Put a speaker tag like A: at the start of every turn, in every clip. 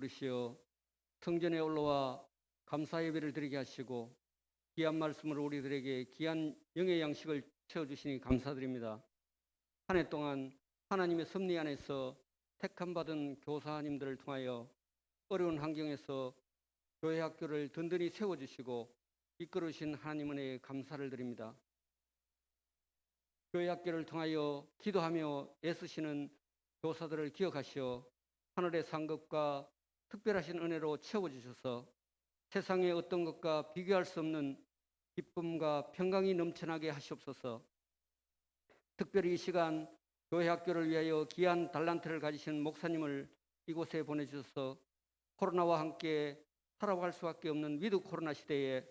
A: 부르시어 성전에 올라와 감사 예배를 드리게 하시고 귀한 말씀으로 우리들에게 귀한 영의 양식을 채워주시니 감사드립니다. 한 해 동안 하나님의 섭리 안에서 택함받은 교사님들을 통하여 어려운 환경에서 교회 학교를 든든히 세워주시고 이끌으신 하나님 은혜에 감사를 드립니다. 교회 학교를 통하여 기도하며 애쓰시는 교사들을 기억하시어 하늘의 상급과 특별하신 은혜로 채워주셔서 세상의 어떤 것과 비교할 수 없는 기쁨과 평강이 넘쳐나게 하시옵소서. 특별히 이 시간 교회 학교를 위하여 귀한 달란트를 가지신 목사님을 이곳에 보내주셔서 코로나와 함께 살아갈 수밖에 없는 위드 코로나 시대에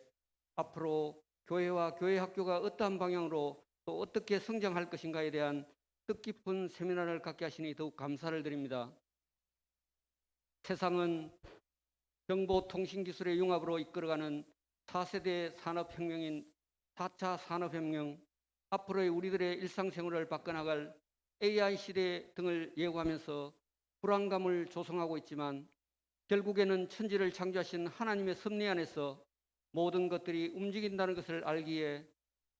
A: 앞으로 교회와 교회 학교가 어떠한 방향으로 또 어떻게 성장할 것인가에 대한 뜻깊은 세미나를 갖게 하시니 더욱 감사를 드립니다. 세상은 정보통신기술의 융합으로 이끌어가는 4세대 산업혁명인 4차 산업혁명, 앞으로의 우리들의 일상생활을 바꿔나갈 AI 시대 등을 예고하면서 불안감을 조성하고 있지만 결국에는 천지를 창조하신 하나님의 섭리 안에서 모든 것들이 움직인다는 것을 알기에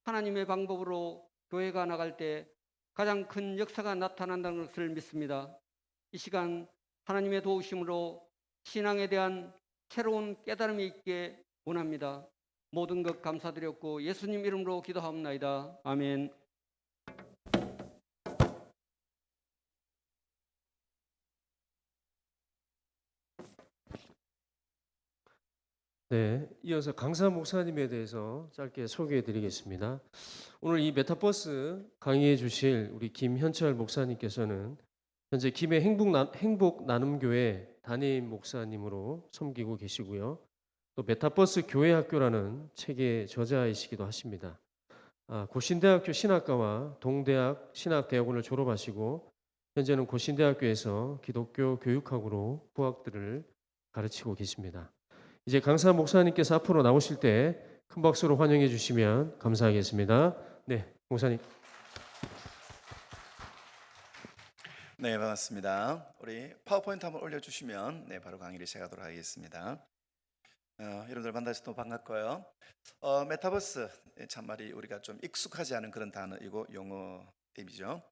A: 하나님의 방법으로 교회가 나갈 때 가장 큰 역사가 나타난다는 것을 믿습니다. 이 시간 하나님의 도우심으로 신앙에 대한 새로운 깨달음이 있게 원합니다. 모든 것 감사드렸고 예수님 이름으로 기도하옵나이다. 아멘.
B: 네, 이어서 강사 목사님에 대해서 짧게 소개해 드리겠습니다. 오늘 이 메타버스 강의해 주실 우리 김현철 목사님께서는 현재 김해 행복 나눔교회 담임 목사님으로 섬기고 계시고요. 또 메타버스 교회 학교라는 책의 저자이시기도 하십니다. 고신대학교 신학과와 동대학 신학대학원을 졸업하시고 현재는 고신대학교에서 기독교 교육학으로 부학들을 가르치고 계십니다. 이제 강사 목사님께서 앞으로 나오실 때 큰 박수로 환영해 주시면 감사하겠습니다. 네, 목사님.
C: 네, 반갑습니다. 우리 파워포인트 한번 올려주시면 바로 강의를 시작하도록 하겠습니다. 여러분들 만나서 또 반갑고요. 메타버스 참말이 우리가 좀 익숙하지 않은 그런 단어이고 용어임이죠.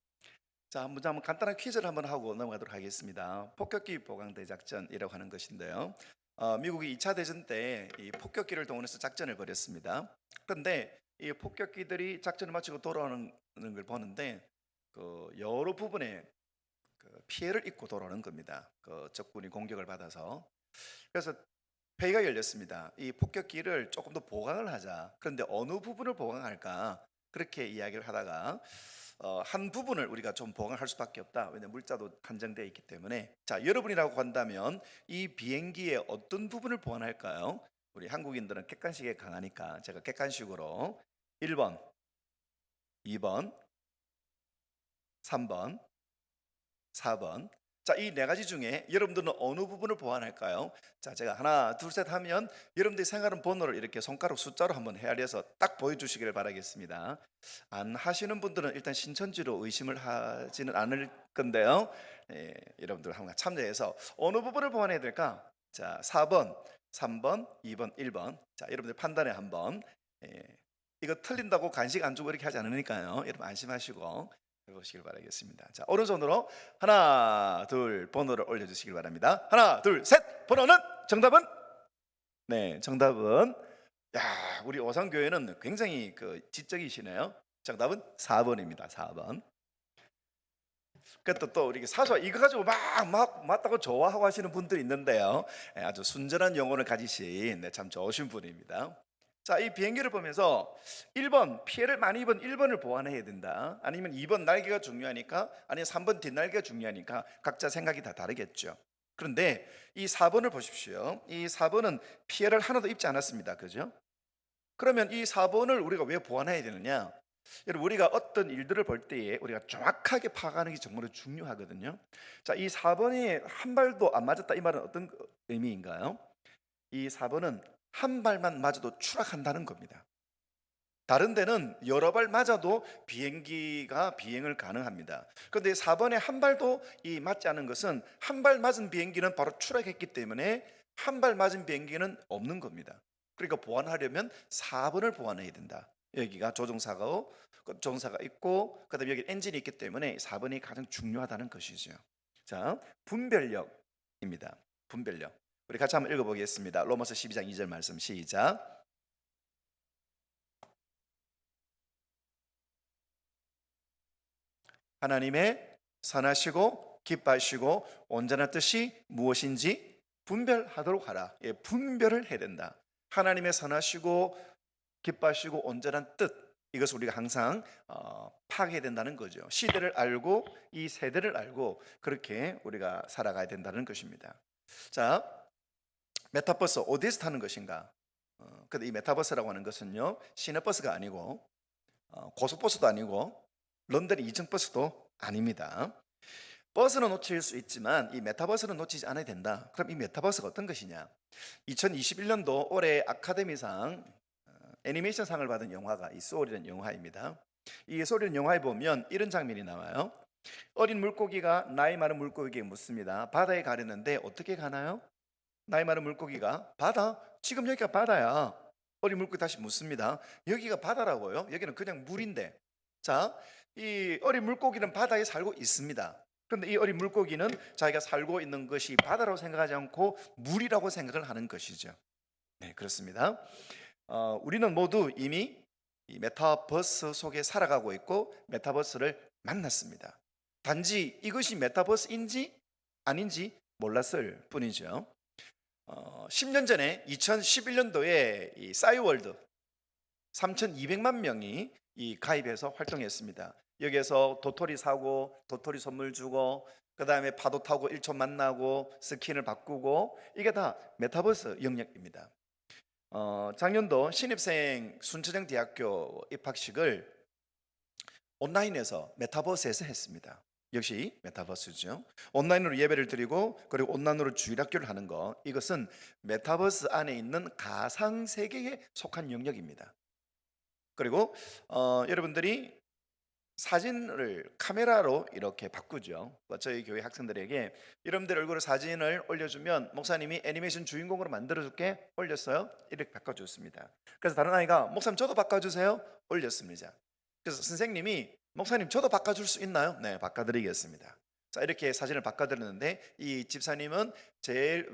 C: 자, 먼저 한번 간단한 퀴즈를 한번 하고 넘어가도록 하겠습니다. 폭격기 보강대 작전이라고 하는 것인데요. 미국이 2차 대전 때 이 폭격기를 동원해서 작전을 벌였습니다. 그런데 이 폭격기들이 작전을 마치고 돌아오는 걸 보는데 그 여러 부분에 그 피해를 입고 돌아오는 겁니다. 그 적군이 공격을 받아서. 그래서 회의가 열렸습니다. 이 폭격기를 조금 더 보강을 하자. 그런데 어느 부분을 보강할까? 그렇게 이야기를 하다가 한 부분을 우리가 좀 보강할 수밖에 없다. 왜냐하면 물자도 한정되어 있기 때문에. 자, 여러분이라고 한다면 이 비행기의 어떤 부분을 보완할까요? 우리 한국인들은 객관식에 강하니까 제가 객관식으로 1번, 2번, 3번, 4번. 자, 이 네 가지 중에 여러분들은 어느 부분을 보완할까요? 자, 제가 하나, 둘, 셋 하면 여러분들이 생각하는 번호를 이렇게 손가락 숫자로 한번 헤아려서 딱 보여주시기를 바라겠습니다. 안 하시는 분들은 일단 신천지로 의심을 하지는 않을 건데요. 여러분들 한번 참여해서 어느 부분을 보완해야 될까? 자, 4번, 3번, 2번, 1번. 자, 여러분들 판단에 한번. 이거 틀린다고 간식 안 주고 이렇게 하지 않으니까요. 여러분 안심하시고 해보시길 바라겠습니다. 자, 오른손으로 하나, 둘 번호를 올려주시길 바랍니다. 하나, 둘, 셋. 번호는 정답은? 네, 정답은 우리 오상교회는 굉장히 그 지적이시네요. 정답은 4번입니다. 4번. 그것도 또 우리 사소 이거 가지고 막 맞다고 좋아하고 하시는 분들이 있는데요. 아주 순전한 영혼을 가지신 참 좋으신 분입니다. 자, 이 비행기를 보면서 1번 피해를 많이 입은 1번을 보완해야 된다. 아니면 2번 날개가 중요하니까, 아니면 3번 뒷날개가 중요하니까 각자 생각이 다 다르겠죠. 그런데 이 4번을 보십시오. 이 4번은 피해를 하나도 입지 않았습니다. 그죠? 그러면 이 4번을 우리가 왜 보완해야 되느냐? 여러분, 우리가 어떤 일들을 볼 때에 우리가 정확하게 파악하는 게 정말 중요하거든요. 자, 이 4번이 한 발도 안 맞았다, 이 말은 어떤 의미인가요? 이 4번은 한 발만 맞아도 추락한다는 겁니다. 다른 데는 여러 발 맞아도 비행기가 비행을 가능합니다. 그런데 4번에 한 발도 맞지 않은 것은 한 발 맞은 비행기는 바로 추락했기 때문에 한 발 맞은 비행기는 없는 겁니다. 그러니까 보완하려면 4번을 보완해야 된다. 여기가 조종사가 있고 그다음에 여기 엔진이 있기 때문에 4번이 가장 중요하다는 것이죠. 자, 분별력입니다. 분별력. 우리 같이 한번 읽어보겠습니다. 로마서 12장 2절 말씀 시작. 하나님의 선하시고 기뻐하시고 온전한 뜻이 무엇인지 분별하도록 하라. 예, 분별을 해야 된다. 하나님의 선하시고 기뻐하시고 온전한 뜻, 이것을 우리가 항상 파악해야 된다는 거죠. 시대를 알고 이 세대를 알고 그렇게 우리가 살아가야 된다는 것입니다. 자, 메타버스 어디에서 타는 것인가? 근데 이 메타버스라고 하는 것은요, 시내버스가 아니고 고속버스도 아니고 런던 이층버스도 아닙니다. 버스는 놓칠 수 있지만 이 메타버스는 놓치지 않아야 된다. 그럼 이 메타버스가 어떤 것이냐? 2021년도 올해 아카데미상 애니메이션상을 받은 영화가 이 소울이라는 영화입니다. 이 소울이라는 영화에 보면 이런 장면이 나와요. 어린 물고기가 나이 많은 물고기에게 묻습니다. 바다에 가려는데 어떻게 가나요? 나이 많은 물고기가 바다? 지금 여기가 바다야. 어린 물고기 다시 묻습니다. 여기가 바다라고요? 여기는 그냥 물인데. 자, 이 어린 물고기는 바다에 살고 있습니다. 그런데 이 어린 물고기는 자기가 살고 있는 것이 바다라고 생각하지 않고 물이라고 생각을 하는 것이죠. 네, 그렇습니다. 우리는 모두 이미 이 메타버스 속에 살아가고 있고 메타버스를 만났습니다. 단지 이것이 메타버스인지 아닌지 몰랐을 뿐이죠. 10년 전에 2011년도에 이 싸이월드 3,200만 명이 가입해서 활동했습니다. 여기에서 도토리 사고 도토리 선물 주고 그 다음에 파도 타고 1초 만나고 스킨을 바꾸고 이게 다 메타버스 영역입니다. 작년도 신입생 순천향 대학교 입학식을 온라인에서 메타버스에서 했습니다. 역시 메타버스죠. 온라인으로 예배를 드리고 그리고 온라인으로 주일학교를 하는 것, 이것은 메타버스 안에 있는 가상 세계에 속한 영역입니다. 그리고 여러분들이 사진을 카메라로 이렇게 바꾸죠. 저희 교회 학생들에게 여러분들 얼굴 사진을 올려주면 목사님이 애니메이션 주인공으로 만들어줄게, 올렸어요. 이렇게 바꿔줬습니다. 그래서 다른 아이가 목사님 저도 바꿔주세요, 올렸습니다. 그래서 선생님이 목사님 저도 바꿔줄 수 있나요? 네, 바꿔드리겠습니다. 자, 이렇게 사진을 바꿔드렸는데 이 집사님은 제일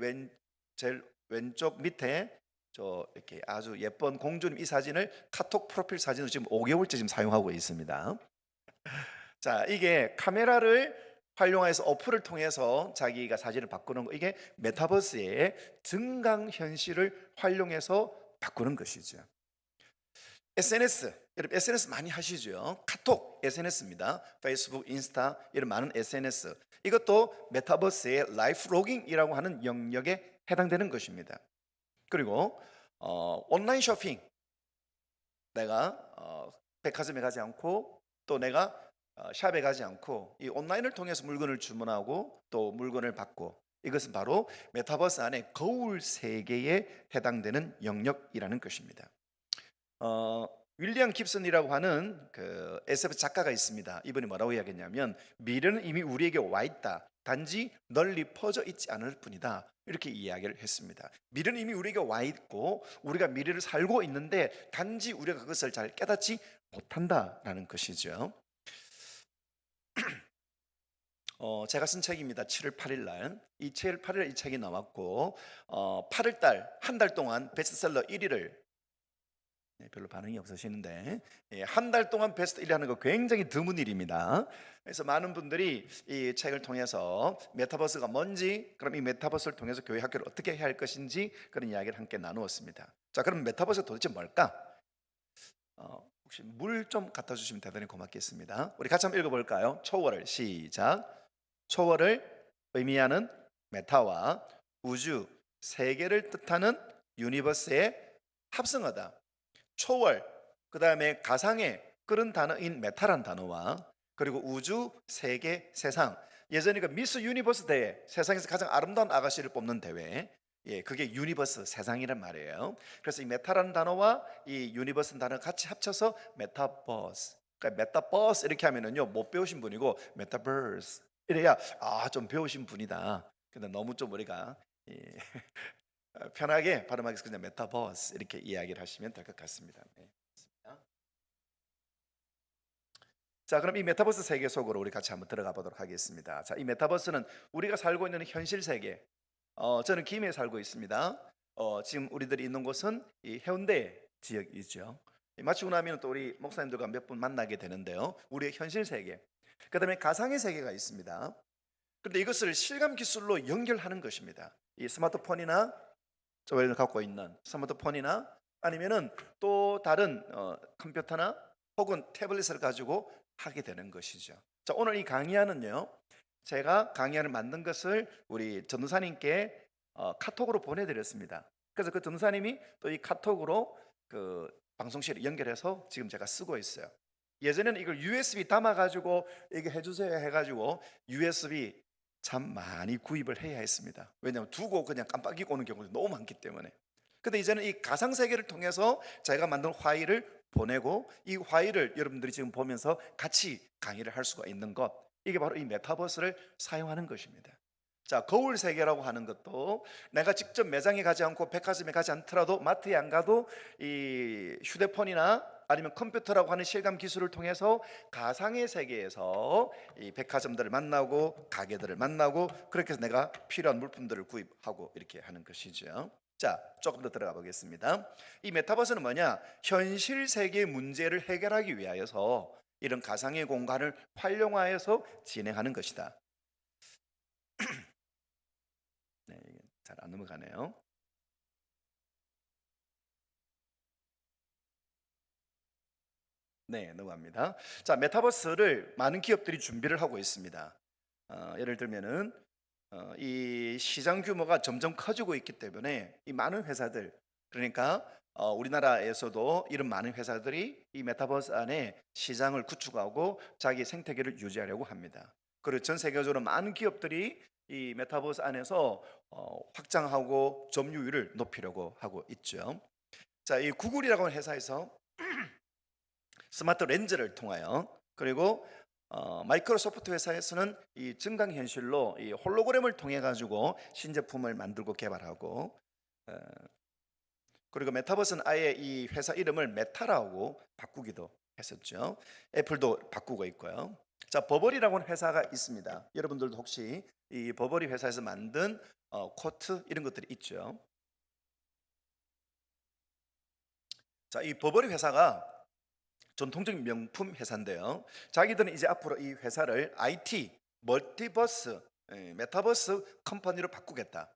C: 왼쪽 밑에 저 이렇게 아주 예쁜 공주님 이 사진을 카톡 프로필 사진으로 지금 5개월째 지금 사용하고 있습니다. 자, 이게 카메라를 활용해서 어플을 통해서 자기가 사진을 바꾸는 거, 이게 메타버스의 증강현실을 활용해서 바꾸는 것이죠. SNS, 여러분 SNS 많이 하시죠? 카톡 SNS입니다. 페이스북, 인스타 이런 많은 SNS, 이것도 메타버스의 라이프 로깅이라고 하는 영역에 해당되는 것입니다. 그리고 온라인 쇼핑, 내가 백화점에 가지 않고 또 내가 샵에 가지 않고 이 온라인을 통해서 물건을 주문하고 또 물건을 받고, 이것은 바로 메타버스 안에 거울 세계에 해당되는 영역이라는 것입니다. 윌리엄 깁슨이라고 하는 그 SF 작가가 있습니다. 이분이 뭐라고 이야기했냐면 미래는 이미 우리에게 와 있다. 단지 널리 퍼져 있지 않을 뿐이다. 이렇게 이야기를 했습니다. 미래는 이미 우리에게 와 있고 우리가 미래를 살고 있는데 단지 우리가 그것을 잘 깨닫지 못한다라는 것이죠. 제가 쓴 책입니다. 7월 8일 날. 이 7월 8일 이 책이 나왔고 8월 달 한 달 동안 베스트셀러 1위를, 별로 반응이 없으시는데 한 달 동안 베스트 1위 하는 거 굉장히 드문 일입니다. 그래서 많은 분들이 이 책을 통해서 메타버스가 뭔지, 그럼 이 메타버스를 통해서 교회 학교를 어떻게 해야 할 것인지 그런 이야기를 함께 나누었습니다. 자, 그럼 메타버스가 도대체 뭘까? 혹시 물 좀 갖다 주시면 대단히 고맙겠습니다. 우리 같이 한번 읽어볼까요? 초월을 시작. 초월을 의미하는 메타와 우주, 세계를 뜻하는 유니버스의 합성어다. 초월, 그 다음에 가상의 그런 단어인 메타란 단어와 그리고 우주, 세계, 세상, 예전에 그 미스 유니버스 대회, 세상에서 가장 아름다운 아가씨를 뽑는 대회, 예, 그게 유니버스, 세상이란 말이에요. 그래서 이 메타라는 단어와 이 유니버스라는 단어 같이 합쳐서 메타버스. 그러니까 메타버스 이렇게 하면은요 못 배우신 분이고 메타버스 이래야 좀 배우신 분이다. 근데 너무 좀 우리가 예, 편하게 발음하기 위해서 그냥 메타버스 이렇게 이야기를 하시면 될 것 같습니다. 네. 자, 그럼 이 메타버스 세계 속으로 우리 같이 한번 들어가 보도록 하겠습니다. 자, 이 메타버스는 우리가 살고 있는 현실 세계. 저는 김해에 살고 있습니다. 지금 우리들이 있는 곳은 이 해운대 지역이죠. 마치고 나면 또 우리 목사님들과 몇 분 만나게 되는데요. 우리의 현실 세계. 그다음에 가상의 세계가 있습니다. 그런데 이것을 실감 기술로 연결하는 것입니다. 이 스마트폰이나 저희가 갖고 있는 스마트폰이나 아니면은 또 다른 컴퓨터나 혹은 태블릿을 가지고 하게 되는 것이죠. 자, 오늘 이 강의하는요. 제가 강의안을 만든 것을 우리 전도사님께 카톡으로 보내드렸습니다. 그래서 그 전도사님이 또 이 카톡으로 그 방송실에 연결해서 지금 제가 쓰고 있어요. 예전에는 이걸 USB 담아가지고 이게 해주세요 해가지고 USB 참 많이 구입을 해야 했습니다. 왜냐하면 두고 그냥 깜빡이 오는 경우도 너무 많기 때문에. 근데 이제는 이 가상세계를 통해서 제가 만든 파일을 보내고 이 파일을 여러분들이 지금 보면서 같이 강의를 할 수가 있는 것, 이게 바로 이 메타버스를 사용하는 것입니다. 자, 거울 세계라고 하는 것도 내가 직접 매장에 가지 않고 백화점에 가지 않더라도 마트에 안 가도 이 휴대폰이나 아니면 컴퓨터라고 하는 실감 기술을 통해서 가상의 세계에서 이 백화점들을 만나고 가게들을 만나고 그렇게 해서 내가 필요한 물품들을 구입하고 이렇게 하는 것이죠. 자, 조금 더 들어가 보겠습니다. 이 메타버스는 뭐냐? 현실 세계의 문제를 해결하기 위하여서 이런 가상의 공간을 활용하여서 진행하는 것이다. 네, 잘 안 넘어가네요. 네, 넘어갑니다. 자, 메타버스를 많은 기업들이 준비를 하고 있습니다. 예를 들면은 이 시장 규모가 점점 커지고 있기 때문에 이 많은 회사들, 그러니까 우리나라에서도 이런 많은 회사들이 이 메타버스 안에 시장을 구축하고 자기 생태계를 유지하려고 합니다. 그리고 전 세계적으로 많은 기업들이 이 메타버스 안에서 확장하고 점유율을 높이려고 하고 있죠. 자, 이 구글이라고 하는 회사에서 스마트 렌즈를 통하여, 그리고 마이크로소프트 회사에서는 이 증강현실로 이 홀로그램을 통해 가지고 신제품을 만들고 개발하고, 그리고 메타버스는 아예 이 회사 이름을 메타라고 바꾸기도 했었죠. 애플도 바꾸고 있고요. 자, 버버리라고 하는 회사가 있습니다. 여러분들도 혹시 이 버버리 회사에서 만든 코트 이런 것들이 있죠. 자, 이 버버리 회사가 전통적인 명품 회사인데요. 자기들은 이제 앞으로 이 회사를 IT, 멀티버스, 메타버스 컴퍼니로 바꾸겠다.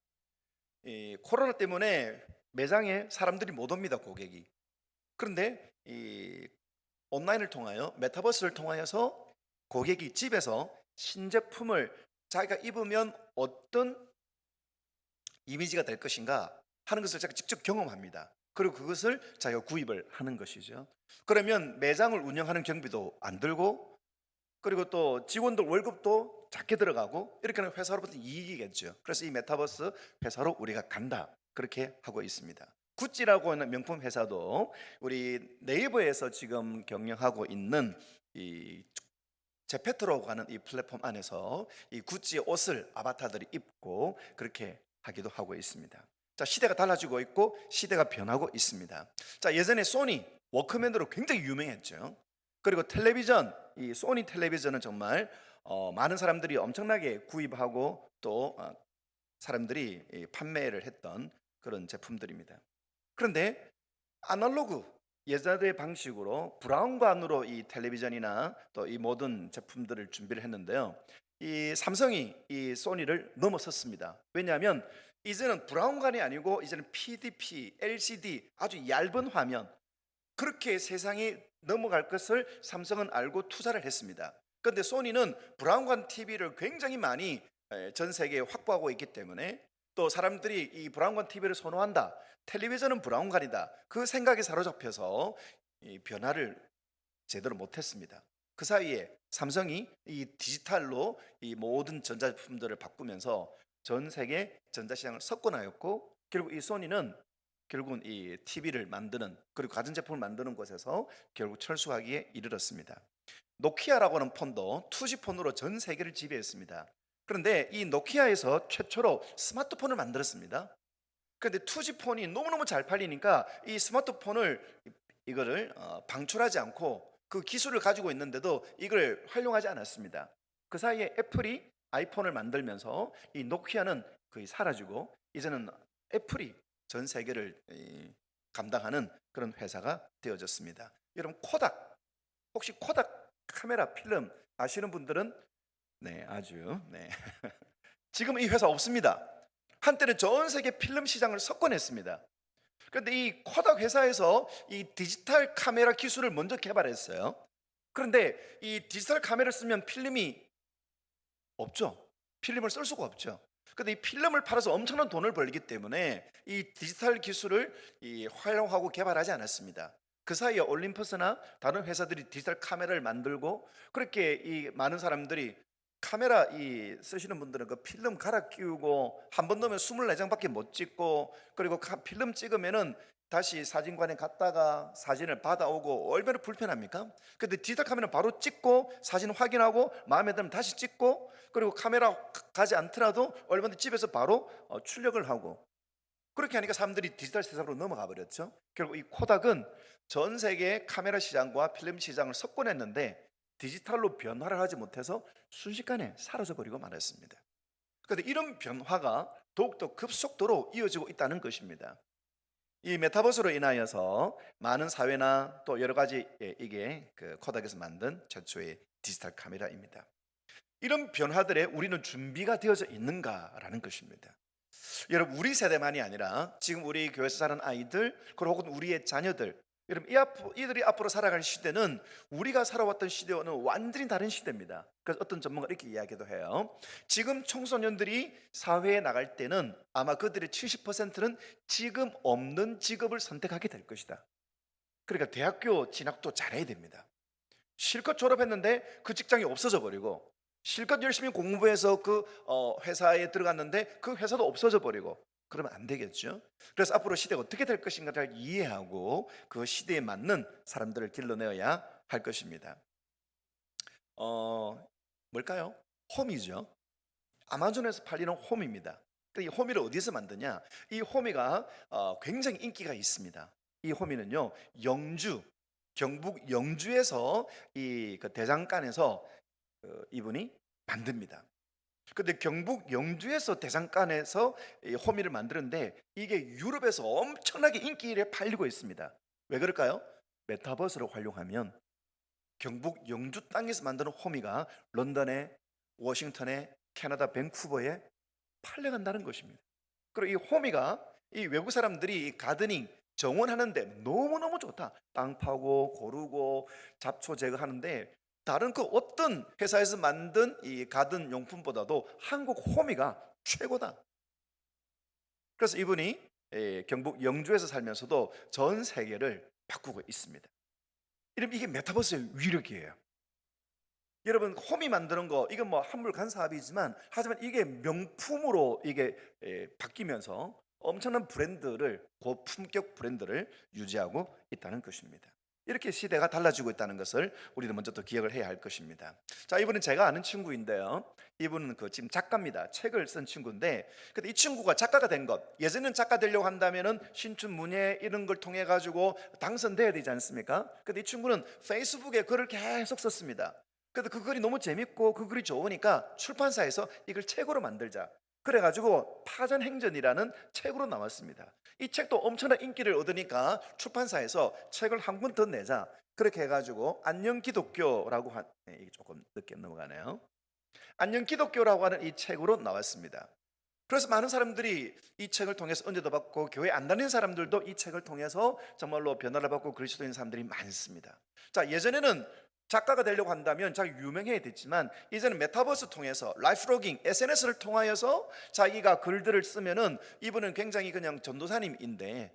C: 이 코로나 때문에 매장에 사람들이 못 옵니다, 고객이. 그런데 이 온라인을 통하여 메타버스를 통하여서 고객이 집에서 신제품을 자기가 입으면 어떤 이미지가 될 것인가 하는 것을 제가 직접 경험합니다. 그리고 그것을 자기가 구입을 하는 것이죠. 그러면 매장을 운영하는 경비도 안 들고, 그리고 또 직원들 월급도 작게 들어가고, 이렇게 하는 회사로부터 이익이겠죠. 그래서 이 메타버스 회사로 우리가 간다, 그렇게 하고 있습니다. 구찌라고 하는 명품 회사도 우리 네이버에서 지금 경영하고 있는 이 제페토라고 하는 이 플랫폼 안에서 이 구찌의 옷을 아바타들이 입고 그렇게 하기도 하고 있습니다. 자, 시대가 달라지고 있고 시대가 변하고 있습니다. 자, 예전에 소니 워크맨으로 굉장히 유명했죠. 그리고 텔레비전, 이 소니 텔레비전은 정말 많은 사람들이 엄청나게 구입하고 또 사람들이 판매를 했던 그런 제품들입니다. 그런데 아날로그 예전의 방식으로 브라운관으로 이 텔레비전이나 또 이 모든 제품들을 준비를 했는데요. 이 삼성이 이 소니를 넘어섰습니다. 왜냐하면 이제는 브라운관이 아니고 이제는 PDP, LCD 아주 얇은 화면, 그렇게 세상이 넘어갈 것을 삼성은 알고 투자를 했습니다. 그런데 소니는 브라운관 TV를 굉장히 많이 전 세계에 확보하고 있기 때문에, 또 사람들이 이 브라운관 TV를 선호한다, 텔레비전은 브라운관이다, 그 생각에 사로잡혀서 이 변화를 제대로 못했습니다. 그 사이에 삼성이 이 디지털로 이 모든 전자제품들을 바꾸면서 전 세계 전자시장을 석권하였고, 결국 이 소니는 결국은 이 TV를 만드는 그리고 가전제품을 만드는 곳에서 결국 철수하기에 이르렀습니다. 노키아라고 하는 폰도 투지폰으로 전 세계를 지배했습니다. 그런데 이 노키아에서 최초로 스마트폰을 만들었습니다. 그런데 투지폰이 너무너무 잘 팔리니까 이 스마트폰을 이거를 방출하지 않고 그 기술을 가지고 있는데도 이걸 활용하지 않았습니다. 그 사이에 애플이 아이폰을 만들면서 이 노키아는 거의 사라지고 이제는 애플이 전 세계를 감당하는 그런 회사가 되어졌습니다. 여러분 코닥, 혹시 코닥 카메라 필름 아시는 분들은 네, 아주 네. 지금 이 회사 없습니다. 한때는 전 세계 필름 시장을 석권했습니다. 그런데 이 코닥 회사에서 이 디지털 카메라 기술을 먼저 개발했어요. 그런데 이 디지털 카메라를 쓰면 필름이 없죠. 필름을 쓸 수가 없죠. 근데 이 필름을 팔아서 엄청난 돈을 벌기 때문에 이 디지털 기술을 활용하고 개발하지 않았습니다. 그 사이에 올림퍼스나 다른 회사들이 디지털 카메라를 만들고 그렇게 이 많은 사람들이 카메라 쓰시는 분들은 그 필름 갈아 끼우고 한 번 넣으면 24장밖에 못 찍고 그리고 필름 찍으면은 다시 사진관에 갔다가 사진을 받아오고 얼마나 불편합니까? 근데 디지털 카메라는 바로 찍고 사진 확인하고 마음에 들면 다시 찍고 그리고 카메라 가지 않더라도 얼마든지 집에서 바로 출력을 하고 그렇게 하니까 사람들이 디지털 세상으로 넘어가 버렸죠. 결국 이 코닥은 전 세계 카메라 시장과 필름 시장을 석권했는데 디지털로 변화를 하지 못해서 순식간에 사라져 버리고 말았습니다. 그런데 이런 변화가 더욱더 급속도로 이어지고 있다는 것입니다. 이 메타버스로 인하여서 많은 사회나 또 여러 가지 이게 그 코닥에서 만든 최초의 디지털 카메라입니다. 이런 변화들에 우리는 준비가 되어져 있는가라는 것입니다. 여러분 우리 세대만이 아니라 지금 우리 교회에서 자란 아이들 그리고 혹은 우리의 자녀들 여러분 이들이 앞으로 살아갈 시대는 우리가 살아왔던 시대와는 완전히 다른 시대입니다. 그래서 어떤 전문가가 이렇게 이야기도 해요. 지금 청소년들이 사회에 나갈 때는 아마 그들의 70%는 지금 없는 직업을 선택하게 될 것이다. 그러니까 대학교 진학도 잘해야 됩니다. 실컷 졸업했는데 그 직장이 없어져 버리고 실컷 열심히 공부해서 그 회사에 들어갔는데 그 회사도 없어져 버리고 그러면 안 되겠죠. 그래서 앞으로 시대가 어떻게 될 것인가를 이해하고 그 시대에 맞는 사람들을 길러내어야 할 것입니다. 뭘까요? 홈이죠. 아마존에서 팔리는 홈입니다. 이 호미를 어디서 만드냐? 이 호미가 굉장히 인기가 있습니다. 이 호미는요 영주, 경북 영주에서 그 대장간에서 이분이 만듭니다. 근데 경북 영주에서 대장간에서 이 호미를 만드는데 이게 유럽에서 엄청나게 인기를 팔리고 있습니다. 왜 그럴까요? 메타버스를 활용하면 경북 영주 땅에서 만드는 호미가 런던에, 워싱턴에, 캐나다 밴쿠버에 팔려간다는 것입니다. 그리고 이 호미가 이 외국 사람들이 이 가드닝 정원하는데 너무너무 좋다. 땅 파고 고르고 잡초 제거하는데 다른 그 어떤 회사에서 만든 이 가든 용품보다도 한국 호미가 최고다. 그래서 이분이 경북 영주에서 살면서도 전 세계를 바꾸고 있습니다. 이게 메타버스의 위력이에요. 여러분 호미 만드는 거 이건 뭐 한물간 사업이지만 하지만 이게 명품으로 이게 바뀌면서 엄청난 브랜드를 고품격 브랜드를 유지하고 있다는 것입니다. 이렇게 시대가 달라지고 있다는 것을 우리는 먼저 또 기억을 해야 할 것입니다. 자, 이분은 제가 아는 친구인데요. 이분은 지금 작가입니다. 책을 쓴 친구인데, 근데 이 친구가 작가가 된 것, 예전에는 작가 되려고 한다면은 신춘 문예 이런 걸 통해 가지고 당선돼야 되지 않습니까? 근데 이 친구는 페이스북에 글을 계속 썼습니다. 근데 그 글이 너무 재밌고 그 글이 좋으니까 출판사에서 이걸 책으로 만들자. 그래가지고 파전행전이라는 책으로 나왔습니다. 이 책도 엄청난 인기를 얻으니까 출판사에서 책을 한 권 더 내자. 그렇게 해가지고 안녕 기독교라고 이게 조금 늦게 넘어가네요. 안녕 기독교라고 하는 이 책으로 나왔습니다. 그래서 많은 사람들이 이 책을 통해서 은혜도 받고 교회 안 다니는 사람들도 이 책을 통해서 정말로 변화를 받고 그리스도인 사람들이 많습니다. 자, 예전에는 작가가 되려고 한다면 자기 유명해야 됐지만 이제는 메타버스 통해서 라이프로깅 SNS를 통하여서 자기가 글들을 쓰면은 이분은 굉장히 그냥 전도사님인데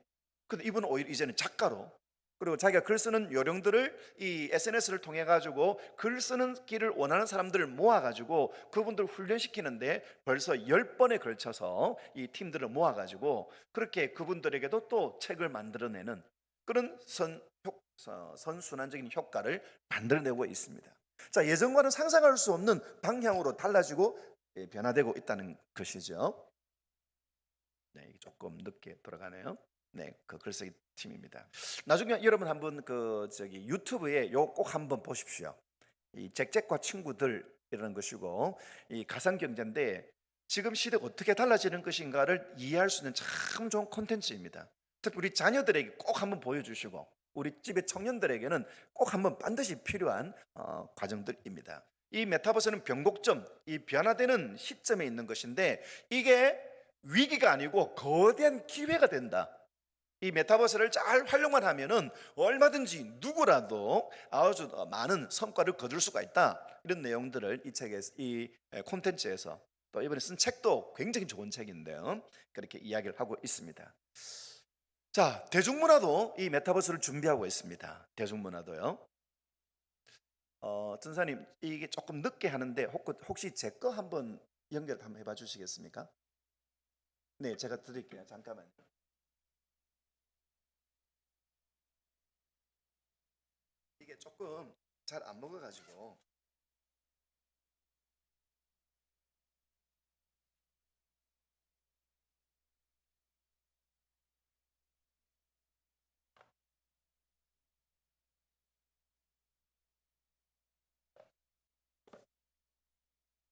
C: 근데 이분은 오히려 이제는 작가로 그리고 자기가 글 쓰는 요령들을 이 SNS를 통해 가지고 글 쓰는 길을 원하는 사람들을 모아 가지고 그분들을 훈련시키는데 벌써 10번에 걸쳐서 이 팀들을 모아 가지고 그렇게 그분들에게도 또 책을 만들어내는 그런 선순환적인 효과를 만들어내고 있습니다. 자, 예전과는 상상할 수 없는 방향으로 달라지고 변화되고 있다는 것이죠. 네, 조금 늦게 돌아가네요. 네, 그 글쓰기 팀입니다. 나중에 여러분 한번 유튜브에 요 꼭 한번 보십시오. 이 잭잭과 친구들 이라는 것이고 이 가상 경제인데 지금 시대가 어떻게 달라지는 것인가를 이해할 수 있는 참 좋은 콘텐츠입니다. 특히 우리 자녀들에게 꼭 한번 보여주시고 우리 집의 청년들에게는 꼭 한번 반드시 필요한 과정들입니다. 이 메타버스는 변곡점, 이 변화되는 시점에 있는 것인데 이게 위기가 아니고 거대한 기회가 된다. 이 메타버스를 잘 활용만 하면은 얼마든지 누구라도 아주 많은 성과를 거둘 수가 있다. 이런 내용들을 이 책에서 이 콘텐츠에서 또 이번에 쓴 책도 굉장히 좋은 책인데요. 그렇게 이야기를 하고 있습니다. 자, 대중문화도 이 메타버스를 준비하고 있습니다. 대중문화도요. 전사님 이게 조금 늦게 하는데 혹시 제 거 한번 연결 한번 해봐 주시겠습니까? 네, 제가 드릴게요. 잠깐만요. 이게 조금 잘 안 먹어가지고.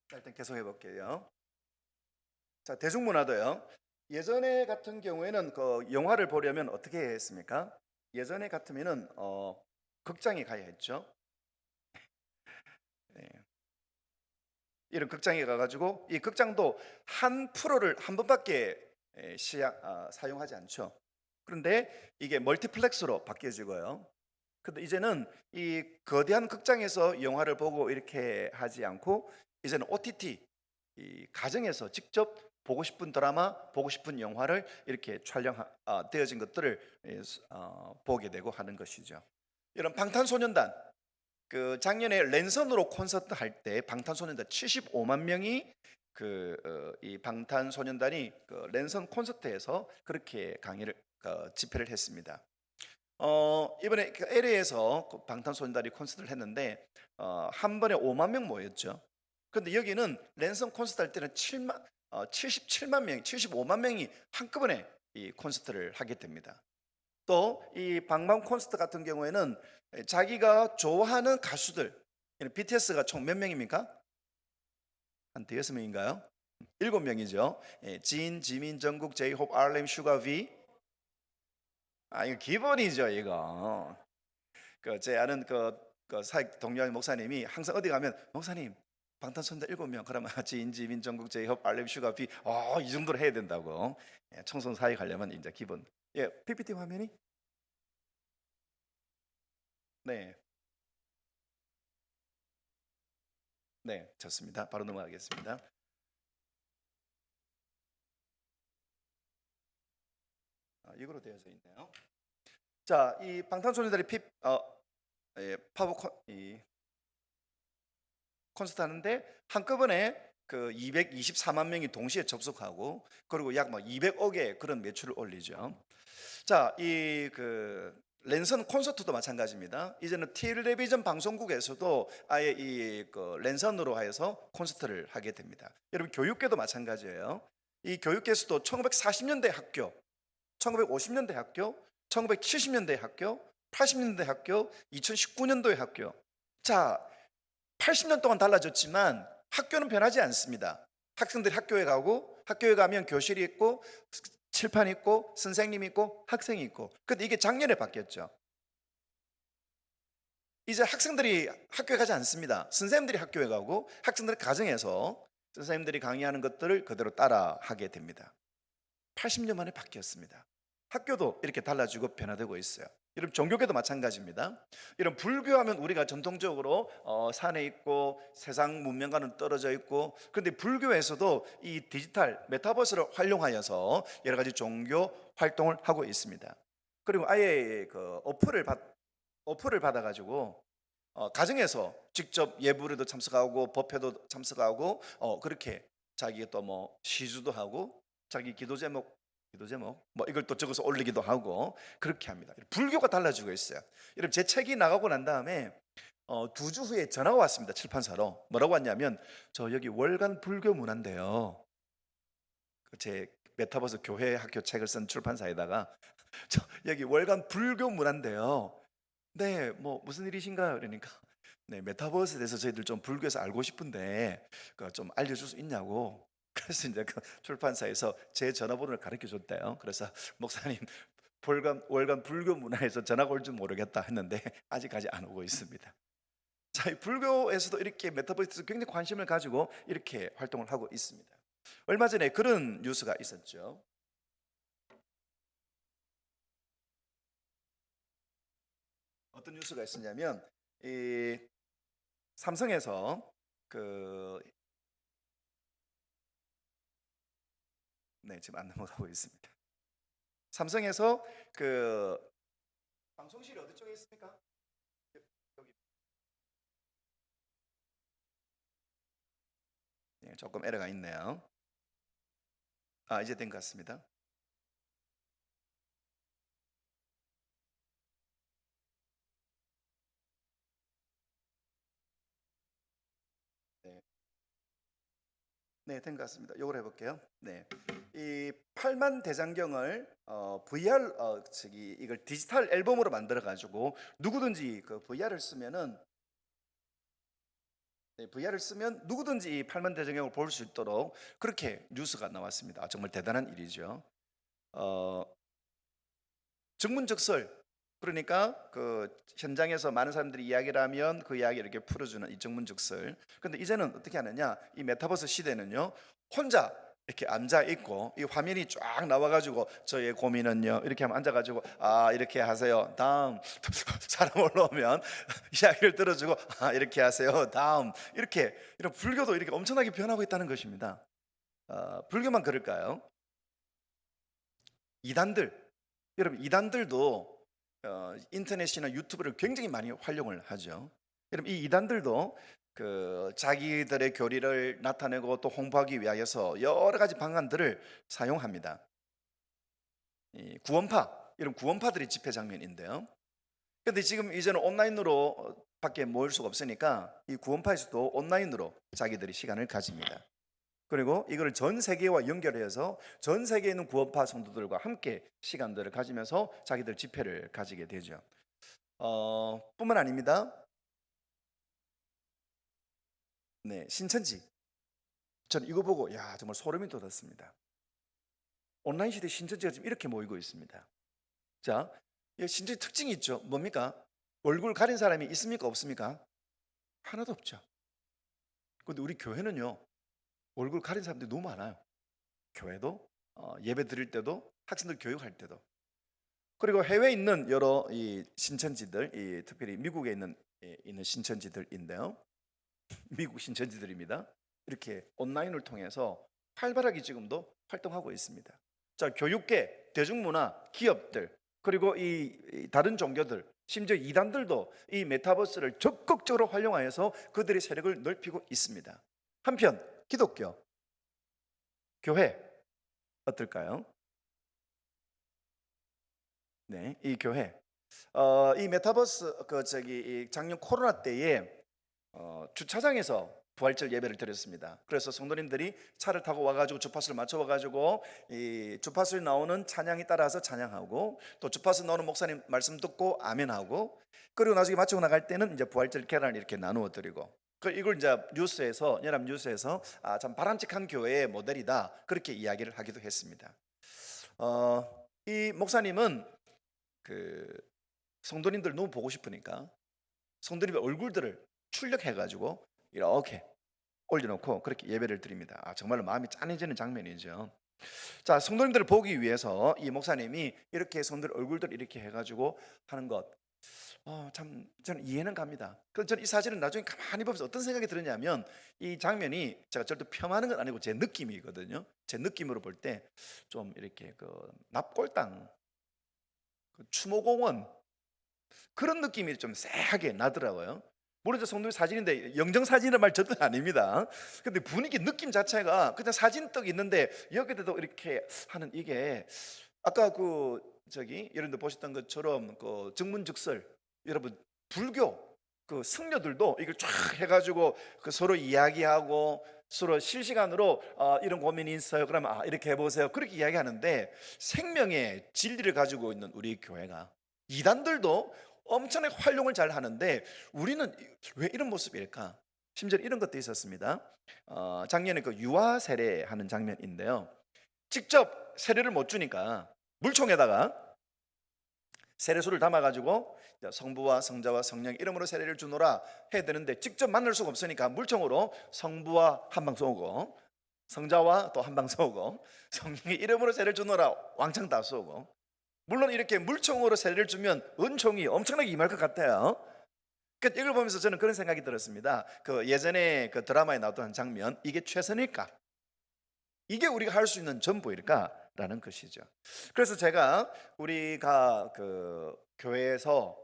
C: 자, 일단 계속 해볼게요. 자, 대중문화도요. 예전에 같은 경우에는 그 영화를 보려면 어떻게 해야 했습니까? 예전에 같으면은 극장에 가야 했죠. 네. 이런 극장에 가가지고 이 극장도 한 프로를 한 번밖에 사용하지 않죠. 그런데 이게 멀티플렉스로 바뀌어지고요. 근데 이제는 이 거대한 극장에서 영화를 보고 이렇게 하지 않고 이제는 OTT 이 가정에서 직접 보고 싶은 드라마, 보고 싶은 영화를 이렇게 되어진 것들을 보게 되고 하는 것이죠. 이런 방탄소년단 그 작년에 랜선으로 콘서트 할 때 방탄소년단 75만 명이 이 방탄소년단이 그 랜선 콘서트에서 그렇게 집회를 했습니다. 이번에 LA에서 방탄소년단이 콘서트를 했는데 한 번에 5만 명 모였죠. 그런데 여기는 랜선 콘서트 할 때는 77만 명, 75만 명이 한꺼번에 이 콘서트를 하게 됩니다. 또 이 방방 콘서트 같은 경우에는 자기가 좋아하는 가수들, BTS가 총 몇 명입니까? 한 대여섯 명인가요? 7명이죠. 진, 지민, 정국, 제이홉, RM, 슈가, V. 이거 기본이죠, 이거. 제 아는 사익 동료의 목사님이 항상 어디 가면 목사님 방탄소년단 7명 그러면 진, 지민, 정국, 제이홉, RM, 슈가, V. 이 정도로 해야 된다고. 청소년 사익 하려면 이제 기본. PPT 화면이? 네. 네, 좋습니다. 바로 넘어가겠습니다. 이거로 되어져 있네요. 자, 이 방탄소년단이 콘서트 하는데 한꺼번에 그 224만 명이 동시에 접속하고 그리고 약 200억의 그런 매출을 올리죠. 자, 이 랜선 콘서트도 마찬가지입니다. 이제는 텔레비전 방송국에서도 아예 랜선으로 해서 콘서트를 하게 됩니다. 여러분 교육계도 마찬가지예요. 이 교육계에서도 1940년대 학교, 1950년대 학교, 1970년대 학교, 80년대 학교, 2019년도의 학교. 자, 80년 동안 달라졌지만 학교는 변하지 않습니다. 학생들이 학교에 가고 학교에 가면 교실이 있고 칠판이 있고 선생님이 있고 학생이 있고. 근데 이게 작년에 바뀌었죠. 이제 학생들이 학교에 가지 않습니다. 선생님들이 학교에 가고 학생들이 가정에서 선생님들이 강의하는 것들을 그대로 따라 하게 됩니다. 80년 만에 바뀌었습니다. 학교도 이렇게 달라지고 변화되고 있어요. 여러분 종교계도 마찬가지입니다. 이런 불교하면 우리가 전통적으로 산에 있고 세상 문명과는 떨어져 있고 그런데 불교에서도 이 디지털 메타버스를 활용하여서 여러 가지 종교 활동을 하고 있습니다. 그리고 아예 그 어플을 받아가지고 가정에서 직접 예불에도 참석하고 법회도 참석하고 그렇게 자기 또 뭐 시주도 하고 자기 기도 제목 뭐 이걸 또 적어서 올리기도 하고 그렇게 합니다. 불교가 달라지고 있어요. 여러분 제 책이 나가고 난 다음에 2주 후에 전화가 왔습니다. 출판사로. 뭐라고 왔냐면 저 여기 월간 불교 문화인데요. 제 메타버스 교회 학교 책을 쓴 출판사에다가 저 여기 월간 불교 문화인데요. 네, 뭐 무슨 일이신가요? 그러니까 네, 메타버스에 대해서 저희들 좀 불교에서 알고 싶은데 그좀 알려줄 수 있냐고. 그래서 이제 그 출판사에서 제 전화번호를 가르쳐 줬대요. 그래서 목사님 월간 불교 문화에서 전화가 올 줄 모르겠다 했는데 아직까지 안 오고 있습니다. 자, 이 불교에서도 이렇게 메타버스에 굉장히 관심을 가지고 이렇게 활동을 하고 있습니다. 얼마 전에 그런 뉴스가 있었죠. 어떤 뉴스가 있었냐면 이 삼성에서 지금 안 넘어가고 있습니다. 삼성에서 방송실이 어디 쪽에 있습니까? 여기. 네, 조금 에러가 있네요. 이제 된 것 같습니다. 네, 된 것 같습니다. 이걸 해볼게요. 네, 이 8만 대장경을 VR 이걸 디지털 앨범으로 만들어 가지고 누구든지 그 VR을 쓰면은 VR을 쓰면 누구든지 이 8만 대장경을 볼 수 있도록 그렇게 뉴스가 나왔습니다. 정말 대단한 일이죠. 증문즉설, 그러니까 그 현장에서 많은 사람들이 이야기를 하면 그 이야기를 이렇게 풀어주는 이 증문즉설. 그런데 이제는 어떻게 하느냐? 이 메타버스 시대는요, 혼자 이렇게 앉아 있고 이 화면이 쫙 나와가지고 저의 고민은요 이렇게 하면 앉아가지고 이렇게 하세요. 다음 사람 올라오면 이야기를 들어주고 이렇게 하세요. 다음 이런 불교도 이렇게 엄청나게 변하고 있다는 것입니다. 불교만 그럴까요? 여러분 이단들도 인터넷이나 유튜브를 굉장히 많이 활용을 하죠. 여러분 이 이단들도 자기들의 교리를 나타내고 또 홍보하기 위하여서 여러 가지 방안들을 사용합니다. 이 이런 구원파들의 집회 장면인데요. 그런데 지금 이제는 온라인으로 밖에 모일 수가 없으니까 이 구원파에서도 온라인으로 자기들이 시간을 가집니다. 그리고 이걸 전 세계와 연결해서 전 세계에 있는 구원파 성도들과 함께 시간들을 가지면서 자기들 집회를 가지게 되죠. 뿐만 아닙니다. 네, 신천지. 저는 이거 보고 정말 소름이 돋았습니다. 온라인 시대 신천지가 지금 이렇게 모이고 있습니다. 자, 이 신천지 특징이 있죠. 뭡니까? 얼굴 가린 사람이 있습니까? 없습니까? 하나도 없죠. 그런데 우리 교회는요, 얼굴 가린 사람들이 너무 많아요. 교회도 예배 드릴 때도 학생들 교육할 때도. 그리고 해외에 있는 여러 이 신천지들, 특별히 미국에 있는 신천지들인데요. 미국 신천지들입니다. 이렇게 온라인을 통해서 활발하게 지금도 활동하고 있습니다. 자, 교육계, 대중문화, 기업들, 그리고 이 다른 종교들, 심지어 이단들도 이 메타버스를 적극적으로 활용하여서 그들의 세력을 넓히고 있습니다. 한편 기독교, 교회 어떨까요? 네, 이 교회, 이 메타버스 이 작년 코로나 때에 주차장에서 부활절 예배를 드렸습니다. 그래서 성도님들이 차를 타고 와가지고 주파수를 맞춰 와가지고 이 주파수에 나오는 찬양에 따라서 찬양하고 또 주파수 나오는 목사님 말씀 듣고 아멘하고 그리고 나중에 마치고 나갈 때는 이제 부활절 계란을 이렇게 나누어 드리고 이걸 이제 연합 뉴스에서 참 바람직한 교회의 모델이다 그렇게 이야기를 하기도 했습니다. 이 목사님은 성도님들 너무 보고 싶으니까 성도님의 얼굴들을 출력해가지고 이렇게 올려놓고 그렇게 예배를 드립니다. 정말로 마음이 짠해지는 장면이죠. 자, 성도님들을 보기 위해서 이 목사님이 이렇게 성도들 얼굴들 이렇게 해가지고 하는 것, 참 저는 이해는 갑니다. 그래서 저는 이 사진을 나중에 가만히 보면서 어떤 생각이 들었냐면 이 장면이 제가 절대 폄하하는 건 아니고 제 느낌이거든요. 제 느낌으로 볼 때 좀 이렇게 납골당 추모공원 그런 느낌이 좀 쎄하게 나더라고요. 물론 저 성도의 사진인데 영정 사진이란 말 절대 아닙니다. 근데 분위기 느낌 자체가 그냥 사진 떡 있는데 여기에도 이렇게 하는 이게 아까 여러분들 보셨던 것처럼 그 증문즉설 여러분 불교 그 승려들도 이걸 쫙 해가지고 그 서로 이야기하고 서로 실시간으로 이런 고민이 있어요. 그러면 이렇게 해보세요. 그렇게 이야기하는데 생명의 진리를 가지고 있는 우리 교회가 이단들도 엄청나게 활용을 잘 하는데 우리는 왜 이런 모습일까? 심지어 이런 것도 있었습니다. 작년에 그 유아 세례하는 장면인데요. 직접 세례를 못 주니까 물총에다가 세례수를 담아가지고 성부와 성자와 성령 이름으로 세례를 주노라 해야 되는데 직접 만날 수가 없으니까 물총으로 성부와 한 방 쏘고 성자와 또 한 방 쏘고 성령의 이름으로 세례를 주노라 왕창 다 쏘고 물론 이렇게 물총으로 세례를 주면 은총이 엄청나게 임할 것 같아요. 그러니까 이걸 보면서 저는 그런 생각이 들었습니다. 그 예전에 그 드라마에 나왔던 한 장면 이게 최선일까? 이게 우리가 할 수 있는 전부일까라는 것이죠. 그래서 우리가 그 교회에서